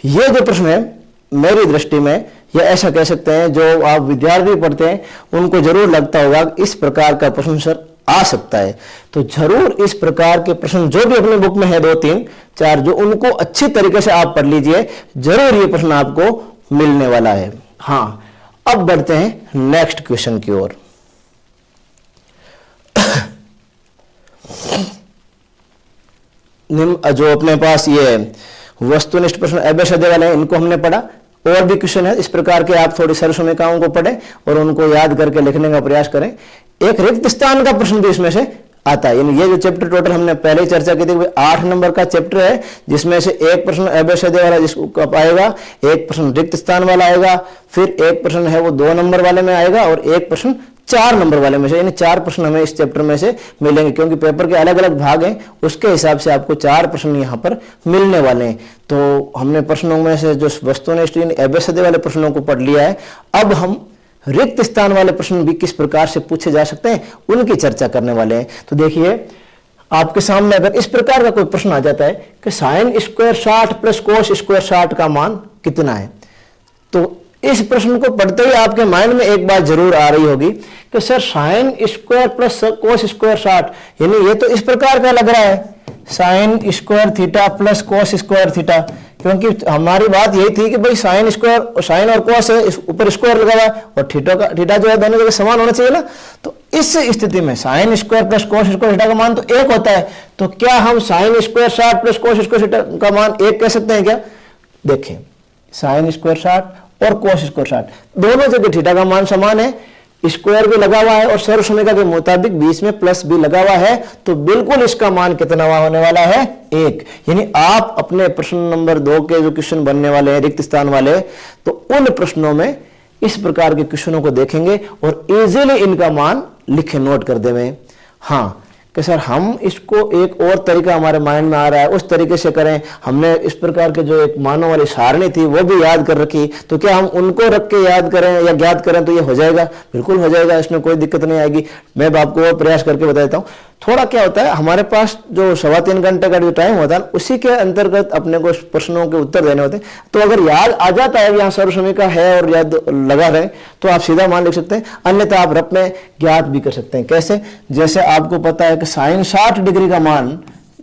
ये जो प्रश्न है मेरी दृष्टि में, या ऐसा कह सकते हैं जो आप विद्यार्थी पढ़ते हैं उनको जरूर लगता होगा इस प्रकार का प्रश्न सर आ सकता है। तो जरूर इस प्रकार के प्रश्न जो भी अपने बुक में है 2, 3, 4 जो उनको अच्छी तरीके से आप पढ़ लीजिए, जरूर ये प्रश्न आपको मिलने वाला है। हाँ, अब बढ़ते हैं नेक्स्ट क्वेश्चन की ओर। जो अपने पास ये वस्तुनिष्ठ प्रश्न एबीसीडी वाले हैं इनको हमने पढ़ा, और भी क्वेश्चन है इस प्रकार के, आप थोड़ी सरसमेकाओं को पढ़ें और उनको याद करके लिखने का प्रयास करें। एक रिक्त स्थान का प्रश्न भी इसमें से आता है, यानी ये जो चैप्टर टोटल हमने पहले ही चर्चा की थी 8 नंबर का चैप्टर है, जिसमें से एक प्रश्न एबीसीडी वाला जिसको आएगा, एक प्रश्न रिक्त स्थान वाला आएगा, फिर एक प्रश्न है वो 2 नंबर वाले में आएगा और एक प्रश्न 4 नंबर वाले में से, यानी 4 प्रश्न हमें इस चैप्टर में से मिलेंगे, क्योंकि पेपर के अलग अलग भाग हैं उसके हिसाब से आपको 4 प्रश्न यहाँ पर मिलने वाले हैं। तो हमने प्रश्नों में से जो वस्तुनिष्ठ एबीसीडी वाले प्रश्नों को पढ़ लिया है, अब हम रिक्त स्थान वाले प्रश्न भी किस प्रकार से पूछे जा सकते हैं उनकी चर्चा करने वाले हैं। तो देखिए आपके सामने अगर इस प्रकार का कोई प्रश्न आ जाता है कि sine square 60 plus cos square 60 का मान कितना है, तो इस प्रश्न को पढ़ते ही आपके माइंड में एक बात जरूर आ रही होगी कि sir sine square plus cos square 60, यानी ये तो इस प्रकार का लग रहा है sine square theta plus cos square theta, क्योंकि हमारी बात यही थी कि भाई साइन स्क्वायर, साइन और कोस है, ऊपर स्क्वायर लगा हुआ है और थीटा जो है दोनों जगह समान होना चाहिए ना। तो इस स्थिति में sine square plus cos square theta का मान तो 1 होता है, तो क्या हम sine square 60 plus cos square theta का मान 1 कह सकते हैं क्या? देखें साइन स्क्वायर 60 और कोस स्क्वायर 60 दोनों जगह थीटा का मान समान है, स्क्वायर भी लगा हुआ है और सर्वसमीकरण के मुताबिक बीच में प्लस भी लगा हुआ है, तो बिल्कुल इसका मान कितना होने वाला है 1। यानी आप अपने प्रश्न नंबर 2 के जो क्वेश्चन बनने वाले हैं रिक्त स्थान वाले, तो उन प्रश्नों में इस प्रकार के क्वेश्चनों को देखेंगे और इजीली इनका मान लिखे, नोट कर देंगे। हाँ कि सर हम इसको एक और तरीका हमारे माइंड में आ रहा है उस तरीके से करें, हमने इस प्रकार के जो एक मानों वाली सारणी थी वो भी याद कर रखी, तो क्या हम उनको रख के याद करें या ज्ञात करें तो ये हो जाएगा? बिल्कुल हो जाएगा, इसमें कोई दिक्कत नहीं आएगी। मैं आपको और प्रयास करके बता देता हूँ। थोड़ा क्या होता है, हमारे पास जो 3.25 घंटे का जो टाइम होता है उसी के अंतर्गत अपने को प्रश्नों के उत्तर देने होते हैं, तो अगर याद आ जाता है यहाँ सर्वसमीकरण है और याद लगा रहे तो आप सीधा मान लिख सकते हैं, अन्यथा आप रफ में ज्ञात भी कर सकते हैं। कैसे? जैसे आपको पता है कि साइन 60 डिग्री का मान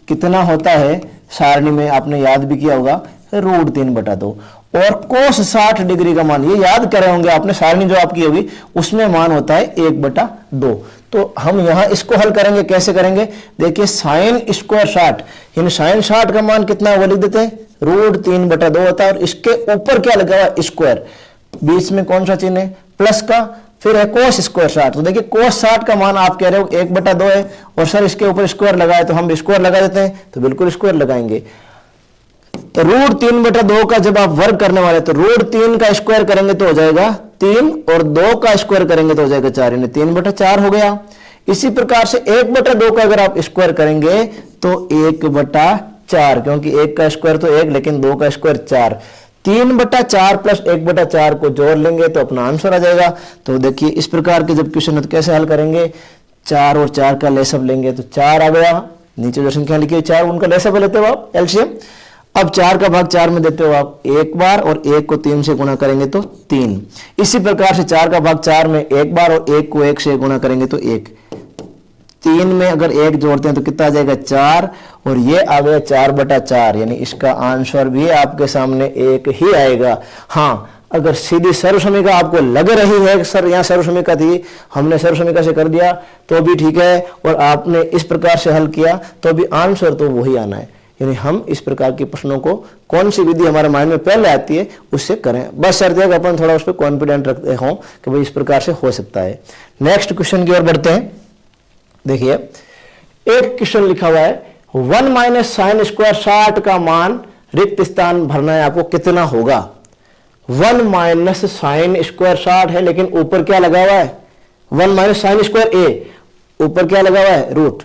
कितना होता है, सारणी में आपने याद भी किया होगा √3/2, और कोस 60 डिग्री का मान ये याद कर रहे होंगे आपने, सारणी जो आपकी होगी उसमें मान होता है 1/2। तो हम यहां इसको हल करेंगे, कैसे करेंगे? देखिए साइन स्क्वायर 60 यानी साइन 60 का मान कितना है वो लिख देते हैं √3/2 होता है, और इसके ऊपर क्या लगा हुआ स्क्वायर, बीच में कौन सा चिन्ह है प्लस का, फिर है कोस स्क्वायर 60। तो देखिए कोस 60 का मान आप कह रहे हो 1/2 है और सर इसके ऊपर स्क्वायर लगा है तो हम स्क्वायर लगा देते हैं, तो बिल्कुल स्क्वायर लगाएंगे। तो √3/2 का जब आप वर्ग करने वाले तो √3 का स्क्वायर करेंगे तो हो जाएगा 3 और 2 का स्क्वायर करेंगे तो हो जाएगा 4, यानी 3/4 हो गया। इसी प्रकार से 1/2 का अगर आप स्क्वायर करेंगे तो 1/4, क्योंकि 1 का स्क्वायर तो 1 लेकिन 2 का स्क्वायर 4, 3/4 प्लस 1/4 को जोड़ लेंगे तो अपना आंसर आ जाएगा। तो देखिए इस प्रकार के जब क्वेश्चन है तो कैसे हल करेंगे, 4 और 4 का लेसअप लेंगे तो 4 आ गया, नीचे जो संख्या लिखी है 4 उनका लेसअप लेते हो आप एलसीएम। अब 4 का भाग 4 में देते हो आप एक बार और 1 को 3 से गुणा करेंगे तो 3। इसी प्रकार से 4 का भाग 4 में एक बार और 1 को 1 से गुणा करेंगे तो 1। 3 में अगर 1 जोड़ते हैं तो कितना आ जाएगा 4, और ये आ गया 4/4, यानी इसका आंसर भी आपके सामने 1 ही आएगा। हाँ, अगर सीधी सर्वसमीका आपको लग रही है कि सर यहाँ सर्वसमीका थी, हमने सर्वसमीका से कर दिया तो भी ठीक है, और आपने इस प्रकार से हल किया तो भी आंसर तो वही आना है। यानी हम इस प्रकार के प्रश्नों को कौन सी विधि हमारे माइंड में पहले आती है उससे करें, बस शर्त है कि अपन थोड़ा उस पर कॉन्फिडेंट रखते हों कि भाई इस प्रकार से हो सकता है। नेक्स्ट क्वेश्चन की ओर बढ़ते हैं। देखिए, एक क्वेश्चन लिखा हुआ है 1 माइनस साइन स्क्वायर 60 का मान रिक्त स्थान भरना है, आपको कितना होगा। 1 माइनस साइन स्क्वायर 60 है, लेकिन ऊपर क्या लगा हुआ है 1 माइनस साइन स्क्वायर ए, ऊपर क्या लगा हुआ है रूट।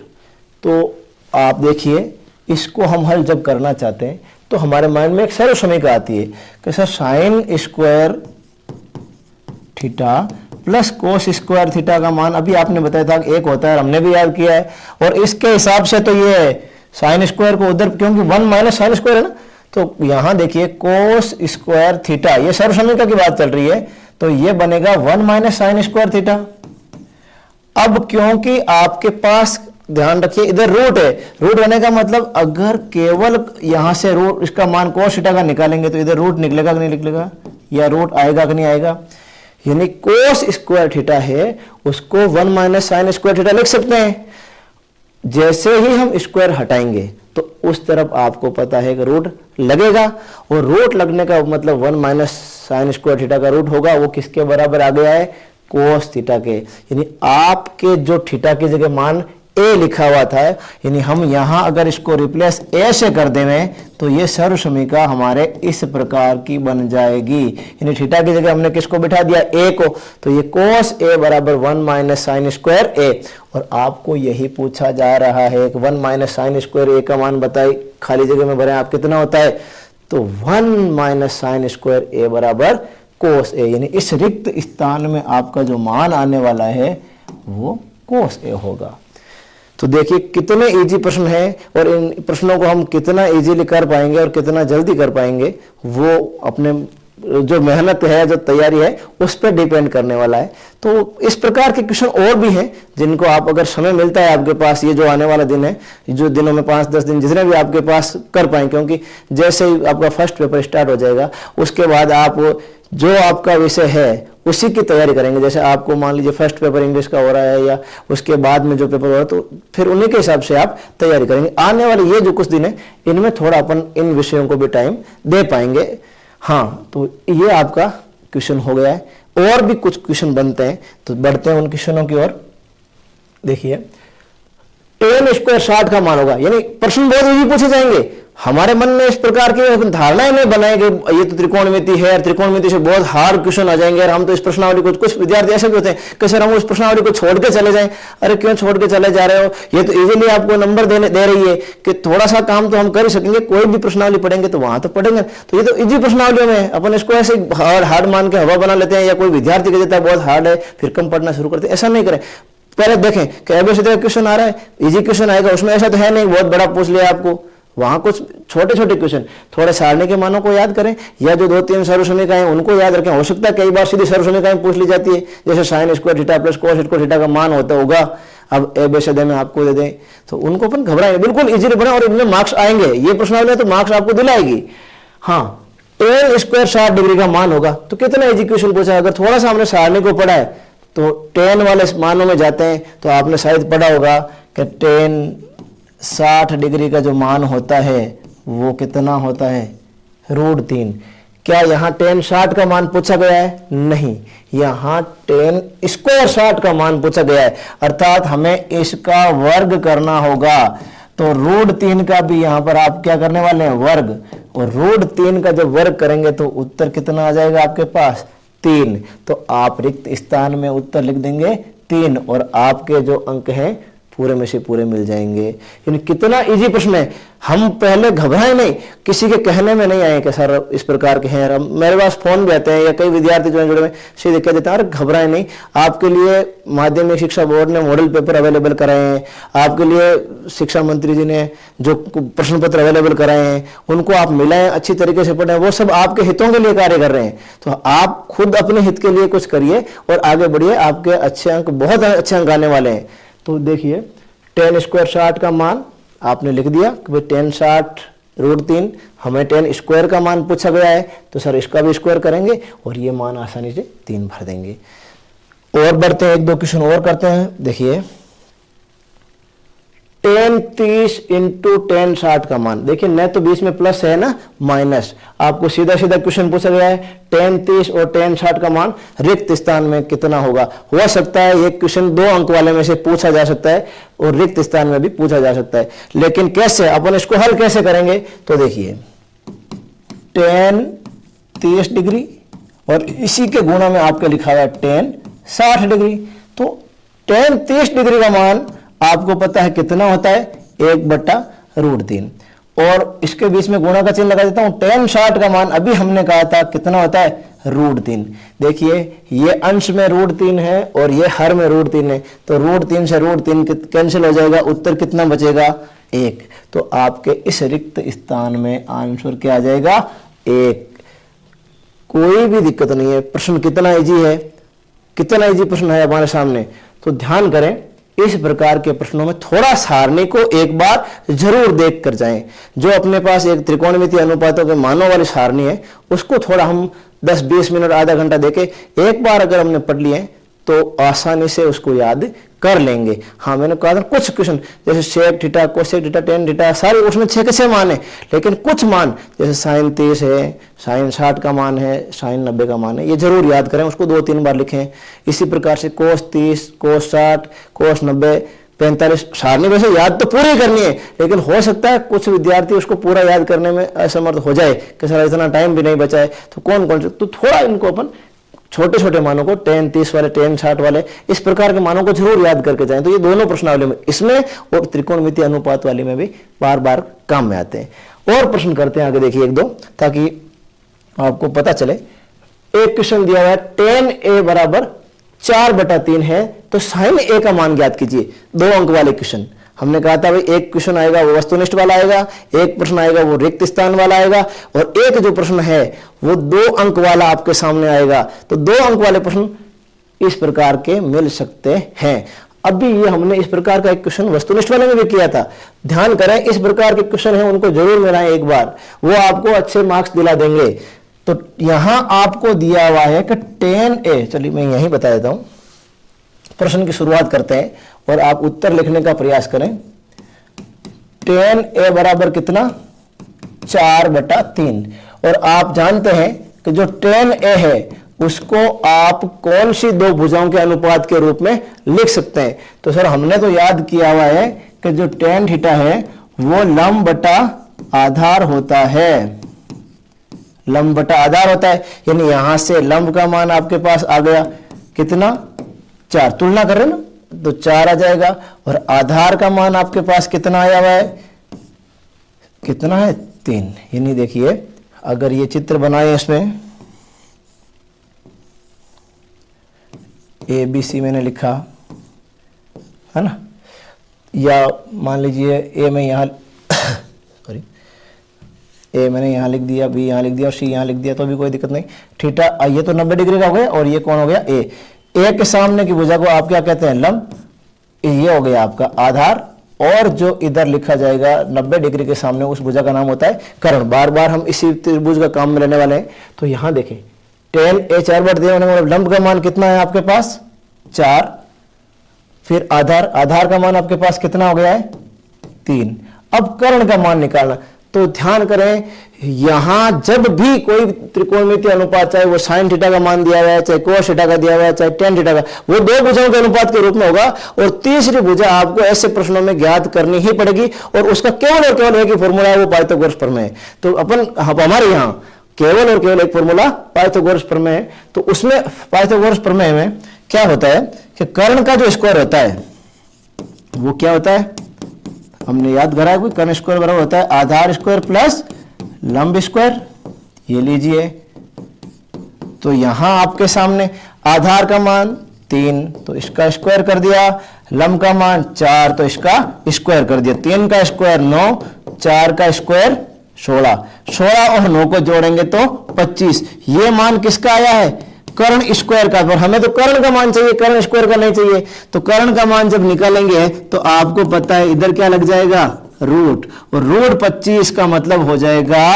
तो आप देखिए, इसको हम हल जब करना चाहते हैं तो हमारे माइंड में एक सर्व समीकरण आती है कि sir sine square theta plus cos square theta का मान अभी आपने बताया था कि 1 होता है, हमने भी याद किया है, और इसके हिसाब से तो ये साइन स्क्वायर को उधर, क्योंकि 1 माइनस साइन स्क्वायर है ना, तो यहां देखिए कोस स्क्वायर थीटा, ये सर्व समीकरण की बात चल रही है, तो ये बनेगा 1 माइनस साइन स्क्वायर थीटा। अब क्योंकि आपके पास ध्यान रखिए इधर रूट है, रूट होने का मतलब अगर केवल यहां से रूट इसका मान कोस थीटा का निकालेंगे तो इधर रूट निकलेगा कि नहीं निकलेगा, या रूट आएगा कि नहीं आएगा। यानी कोस स्क्वायर थीटा है उसको 1 माइनस साइन स्क्वायर थीटा लिख सकते हैं। जैसे ही हम स्क्वायर हटाएंगे तो उस तरफ आपको पता है कि रूट लगेगा, और रूट लगने का मतलब 1 माइनस साइन स्क्वायर थीटा का रूट होगा, वो किसके बराबर आ गया है कोस थीटा के। यानी आपके जो थीटा की जगह मान ए लिखा हुआ था, यानी हम यहां अगर इसको रिप्लेस ए से कर दें तो ये सर्व समीकरण हमारे इस प्रकार की बन जाएगी। यानी थीटा की जगह हमने किसको बिठा दिया ए को, तो ये कोस ए बराबर 1 माइनस साइन स्क्वायर ए, और आपको यही पूछा जा रहा है कि 1 माइनस साइन स्क्वायर ए का मान बताइए, खाली जगह में भरें आप कितना होता है, तो 1 माइनस साइन स्क्वायर ए बराबर कोस ए, यानी इस रिक्त स्थान में आपका जो मान आने वाला है वो कोस ए होगा। तो देखिए कितने इजी प्रश्न हैं, और इन प्रश्नों को हम कितना इजीली कर पाएंगे और कितना जल्दी कर पाएंगे वो अपने जो मेहनत है, जो तैयारी है, उस पर डिपेंड करने वाला है। तो इस प्रकार के क्वेश्चन और भी हैं जिनको आप अगर समय मिलता है आपके पास, ये जो आने वाला दिन है, जो दिनों में 5-10 दिन जितने भी आपके पास कर पाएं, क्योंकि जैसे ही आपका फर्स्ट पेपर स्टार्ट हो जाएगा उसके बाद आप जो आपका विषय है उसी की तैयारी करेंगे। जैसे आपको मान लीजिए फर्स्ट पेपर इंग्लिश का हो रहा है या उसके बाद में जो पेपर हो रहा है, तो फिर उन्हीं के हिसाब से आप तैयारी करेंगे। आने वाले ये जो कुछ दिन है इनमें थोड़ा अपन इन विषयों को भी टाइम दे पाएंगे। हाँ, तो ये आपका क्वेश्चन हो गया है। और भी कुछ क्वेश्चन बनते हैं, तो बढ़ते हैं उन क्वेश्चनों की ओर। देखिए, tan स्क्वायर 60 का मान होगा, यानी प्रश्न बहुत इजी पूछे जाएंगे। हमारे मन में इस प्रकार की धारणाएं नहीं बनाए कि ये तो त्रिकोणमिति है, त्रिकोणमिति से बहुत हार्ड क्वेश्चन आ जाएंगे, और हम तो इस प्रश्नावली को, कुछ विद्यार्थी ऐसे भी होते हैं कि सर हम उस प्रश्नावली को छोड़ के चले जाएं। अरे क्यों छोड़ के चले जा रहे हो, ये तो इजीली आपको नंबर दे रही है कि थोड़ा सा काम तो हम कर ही सकेंगे, कोई भी प्रश्नावली पढ़ेंगे तो वहां तो पढ़ेंगे, तो ये तो इजी प्रश्नावली में अपन इसको ऐसे हार्ड मान के हवा बना लेते हैं, या कोई विद्यार्थी कह देता है बहुत हार्ड है फिर कम पढ़ना शुरू करते हैं। ऐसा नहीं करें, पहले देखें कि एबीसीडी का क्वेश्चन आ रहा है, इजी क्वेश्चन आएगा, उसमें ऐसा तो है नहीं बहुत बड़ा पूछ लिया आपको, वहां कुछ छोटे छोटे क्वेश्चन, थोड़े सारणी के मानों को याद करें, या जो 2-3 सर्व समीकरण हैं उनको याद रखें। हो सकता है कई बार सीधी सर्व समीकरण पूछ ली जाती है, जैसे sine square theta plus cos square theta का मान होता होगा, अब एबीसीडी में आपको दे दें, तो उनको अपन घबराएंगे, बिल्कुल इजीली पढ़ें और इनमें मार्क्स आएंगे। ये प्रश्नावली तो मार्क्स आपको दिलाएगी। हाँ, tan स्क्वायर 60 डिग्री का मान होगा, तो कितना इजी क्वेश्चन पूछा। अगर थोड़ा सा हमने सारणी को पढ़ा है तो tan वाले मानों में जाते हैं, तो आपने शायद पढ़ा होगा कि tan 60 डिग्री का जो मान होता है वो कितना होता है √3। क्या यहाँ tan 60 का मान पूछा गया है? नहीं, यहाँ tan स्क्वायर 60 का मान पूछा गया है, अर्थात हमें इसका वर्ग करना होगा। तो √3 का भी यहाँ पर आप क्या करने वाले हैं वर्ग, और √3 का जब वर्ग करेंगे तो उत्तर कितना आ जाएगा आपके पास 3। तो आप रिक्त स्थान में उत्तर लिख देंगे 3, और आपके जो अंक हैं पूरे में से पूरे मिल जाएंगे। यानी कितना इजी प्रश्न है। हम पहले घबराए नहीं, किसी के कहने में नहीं आए कि सर इस प्रकार के हैं। मेरे पास फोन भी आते हैं या कई विद्यार्थी जो हैं जुड़े हुए सीधे कह देते हैं अरे घबराए नहीं, आपके लिए माध्यमिक शिक्षा बोर्ड ने मॉडल पेपर अवेलेबल कराए हैं, आपके लिए शिक्षा मंत्री जी ने जो प्रश्न पत्र अवेलेबल कराए हैं उनको आप मिलाएं, अच्छी तरीके से पढ़ें, वो सब आपके हितों के लिए कार्य कर रहे हैं। तो आप खुद अपने हित के लिए कुछ करिए और आगे बढ़िए, आपके अच्छे अंक, बहुत अच्छे अंक आने वाले हैं। तो देखिए टेन स्क्वायर 60 का मान आपने लिख दिया कि भाई टेन 60 √3, हमें टेन स्क्वायर का मान पूछा गया है तो सर इसका भी स्क्वायर करेंगे और ये मान आसानी से 3 भर देंगे। और बढ़ते हैं, 1-2 क्वेश्चन और करते हैं। देखिए टेन 30 इंटू टेन 60 का मान, देखिए न तो बीच में प्लस है ना माइनस, आपको सीधा सीधा क्वेश्चन पूछा गया है टेन 30 और टेन 60 का मान रिक्त स्थान में कितना होगा। हो सकता है ये क्वेश्चन 2 अंक वाले में से पूछा जा सकता है और रिक्त स्थान में भी पूछा जा सकता है, लेकिन कैसे अपन इसको हल कैसे करेंगे। तो देखिए टेन 30 डिग्री और इसी के गुणा में आपके लिखा हुआ है टेन 60 डिग्री, तो टेन 30 डिग्री का मान आपको पता है कितना होता है 1/√3 और इसके बीच में गुणा का चिन्ह लगा देता हूं। टेन 60 का मान अभी हमने कहा था कितना होता है √3। देखिए ये अंश में √3 है और ये हर में √3 है, तो √3 से √3 कैंसिल हो जाएगा, उत्तर कितना बचेगा 1। तो आपके इस रिक्त स्थान में आंसर क्या आ जाएगा 1। कोई भी दिक्कत नहीं है, प्रश्न कितना इजी है, कितना इजी प्रश्न है हमारे सामने। तो ध्यान करें इस प्रकार के प्रश्नों में थोड़ा सारणी को एक बार जरूर देख कर जाएं। जो अपने पास एक त्रिकोणमितीय अनुपातों के मानों वाली सारणी है उसको थोड़ा हम 10-20 मिनट आधा घंटा देके एक बार अगर हमने पढ़ लिए तो आसानी से उसको याद कर लेंगे। हाँ मैंने कहा था कुछ क्वेश्चन जैसे sec theta, cosec theta, tan theta सारे उसमें 6 के 6 मान है, लेकिन कुछ मान जैसे साइन 30 है, साइन 60 का मान है, साइन 90 का मान है, ये जरूर याद करें, उसको 2-3 बार लिखें। इसी प्रकार से कोस 30, कोस 60, कोस 90, 45 सारणी वैसे याद तो पूरी करनी है, लेकिन हो सकता है कुछ विद्यार्थी उसको पूरा याद करने में असमर्थ हो जाए कि सर इतना टाइम भी नहीं बचा है, तो कौन कौन से, तो थोड़ा इनको अपन छोटे छोटे मानों को टेन 30 वाले, टेन 60 वाले, इस प्रकार के मानों को जरूर याद करके जाएं। तो ये दोनों प्रश्नावली में, इसमें और त्रिकोणमितीय अनुपात वाली में भी बार बार काम में आते हैं। और प्रश्न करते हैं आगे, देखिए 1-2 ताकि आपको पता चले। एक क्वेश्चन दिया हुआ है टेन ए बराबर 4/3 है तो साइन ए का मान ज्ञात कीजिए। 2 अंक वाले क्वेश्चन हमने कहा था भाई एक क्वेश्चन आएगा वो वस्तुनिष्ठ वाला आएगा, एक प्रश्न आएगा वो रिक्त स्थान वाला आएगा, और एक जो प्रश्न है वो 2 अंक वाला आपके सामने आएगा। तो 2 अंक वाले प्रश्न इस प्रकार के मिल सकते हैं। अभी ये हमने इस प्रकार का एक क्वेश्चन वस्तुनिष्ठ वाले में भी किया था। ध्यान करें इस प्रकार के क्वेश्चन है उनको जरूर मिलाएं एक बार, वो आपको अच्छे मार्क्स दिला देंगे। तो यहां आपको दिया हुआ है कि टेन ए, चलिए मैं यही बता देता हूं, प्रश्न की शुरुआत करते हैं और आप उत्तर लिखने का प्रयास करें। टेन ए बराबर कितना 4/3, और आप जानते हैं कि जो टेन ए है उसको आप कौन सी 2 भुजाओं के अनुपात के रूप में लिख सकते हैं। तो सर हमने तो याद किया हुआ है कि जो टेन थीटा है वो लंब बटा आधार होता है, लंब बटा आधार होता है, यानी यहां से लंब का मान आपके पास आ गया कितना 4, तुलना कर रहे हैं ना तो 4 आ जाएगा, और आधार का मान आपके पास कितना आया हुआ है, कितना है 3। यानी देखिए अगर ये चित्र बनाए इसमें ABC मैंने लिखा है ना, या मान लीजिए ए में यहाँ सॉरी ए मैंने यहाँ लिख दिया, बी यहाँ लिख दिया और सी यहाँ लिख दिया, तो भी कोई दिक्कत नहीं। थीटा ये तो 90 डिग्री का हो गया, और ये कौन हो गया ए के सामने की भुजा को आप क्या कहते हैं लंब, ये हो गया आपका आधार, और जो इधर लिखा जाएगा 90 डिग्री के सामने उस भुजा का नाम होता है कर्ण। बार बार हम इसी त्रिभुज का काम में लेने वाले हैं। तो यहां देखें टेन ए 4/3 लंब का मान कितना है आपके पास 4, फिर आधार का मान आपके पास कितना हो गया है 3। अब कर्ण का मान निकालना, तो ध्यान करें यहां जब भी कोई त्रिकोणमितीय अनुपात, चाहे वो साइन थीटा का मान दिया हुआ है, चाहे कोस थीटा का दिया हुआ है, चाहे टेन थीटा का, वो 2 भुजाओं के अनुपात के रूप में होगा, और तीसरी भुजा आपको ऐसे प्रश्नों में ज्ञात करनी ही पड़ेगी, और उसका केवल और केवल एक ही फॉर्मूला है, वो पाइथागोरस प्रमेय है। तो अपन हमारे यहाँ केवल और केवल एक फॉर्मूला पाइथागोरस प्रमेय है। तो उसमें पाइथागोरस प्रमेय में क्या होता है कि कर्ण का जो स्क्वायर होता है वो क्या होता है, हमने याद करा है, कर्ण स्क्वायर बराबर होता है आधार स्क्वायर प्लस लंब स्क्वायर। ये लीजिए, तो यहां आपके सामने आधार का मान 3 तो इसका स्क्वायर कर दिया, लंब का मान 4 तो इसका स्क्वायर कर दिया, 3 का स्क्वायर 9, 4 का स्क्वायर 16 और 9 को जोड़ेंगे तो 25। ये मान किसका आया है, कर्ण स्क्वायर का, पर हमें तो कर्ण का मान चाहिए, कर्ण स्क्वायर का नहीं चाहिए। तो कर्ण का मान जब निकालेंगे तो आपको पता है इधर क्या लग जाएगा, रूट, और रूट 25 का मतलब हो जाएगा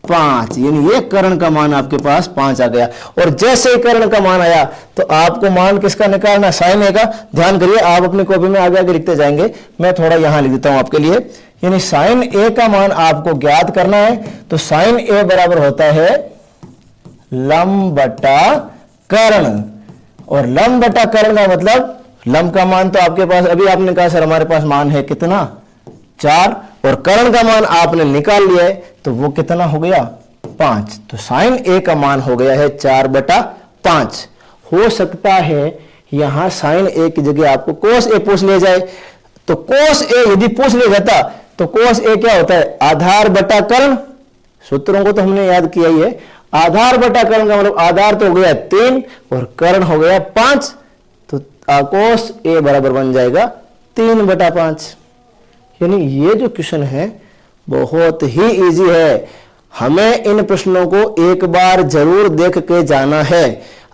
5, यानी ये कर्ण का मान आपके पास 5 आ गया। और जैसे ही कर्ण का मान आया तो आपको मान किसका निकालना, साइन ए का। ध्यान करिए, आप अपनी कॉपी में आगे आगे लिखते जाएंगे, मैं थोड़ा यहां लिख देता हूं आपके लिए। यानी साइन ए का मान आपको ज्ञात करना है। तो साइन ए बराबर होता है लंब बटा कर्ण, और लंब बटा कर्ण का मतलब लंब का मान तो आपके पास अभी आपने कहा सर हमारे पास मान है कितना, 4, और कर्ण का मान आपने निकाल लिया है तो वो कितना हो गया, 5। तो साइन ए का मान हो गया है 4/5। हो सकता है यहां साइन ए की जगह आपको कोस ए पूछ ले जाए, तो कोस ए यदि पूछ ले जाता तो कोस ए क्या होता है, आधार बटा कर्ण। सूत्रों को तो हमने याद किया ही है। आधार बटा कर्ण का मतलब आधार तो हो गया 3 और कर्ण हो गया 5, तो कोस ए बराबर बन जाएगा 3/5। यानी ये जो क्वेश्चन है बहुत ही इजी है। हमें इन प्रश्नों को एक बार जरूर देख के जाना है।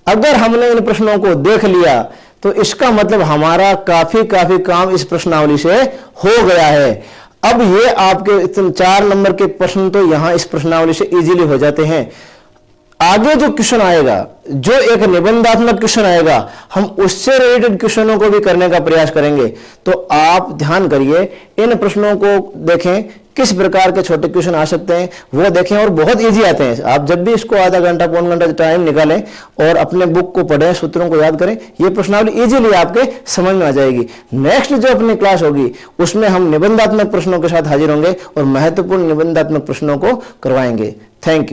अगर हमने इन प्रश्नों को देख लिया तो इसका मतलब हमारा काफी काम इस प्रश्नावली से हो गया है। अब ये आपके 4 नंबर के प्रश्न तो यहां इस प्रश्नावली से इजीली हो जाते हैं। आगे जो क्वेश्चन आएगा, जो एक निबंधात्मक क्वेश्चन आएगा, हम उससे रिलेटेड क्वेश्चनों को भी करने का प्रयास करेंगे। तो आप ध्यान करिए, इन प्रश्नों को देखें, किस प्रकार के छोटे क्वेश्चन आ सकते हैं वो देखें, और बहुत इजी आते हैं। आप जब भी इसको आधा घंटा पौन घंटा टाइम निकालें और अपने बुक को पढ़ें, सूत्रों को याद करें, ये प्रश्नावली इजीली आपके समझ में आ जाएगी। नेक्स्ट जो अपनी क्लास होगी उसमें हम निबंधात्मक प्रश्नों के साथ हाजिर होंगे और महत्वपूर्ण निबंधात्मक प्रश्नों को करवाएंगे। Thank you.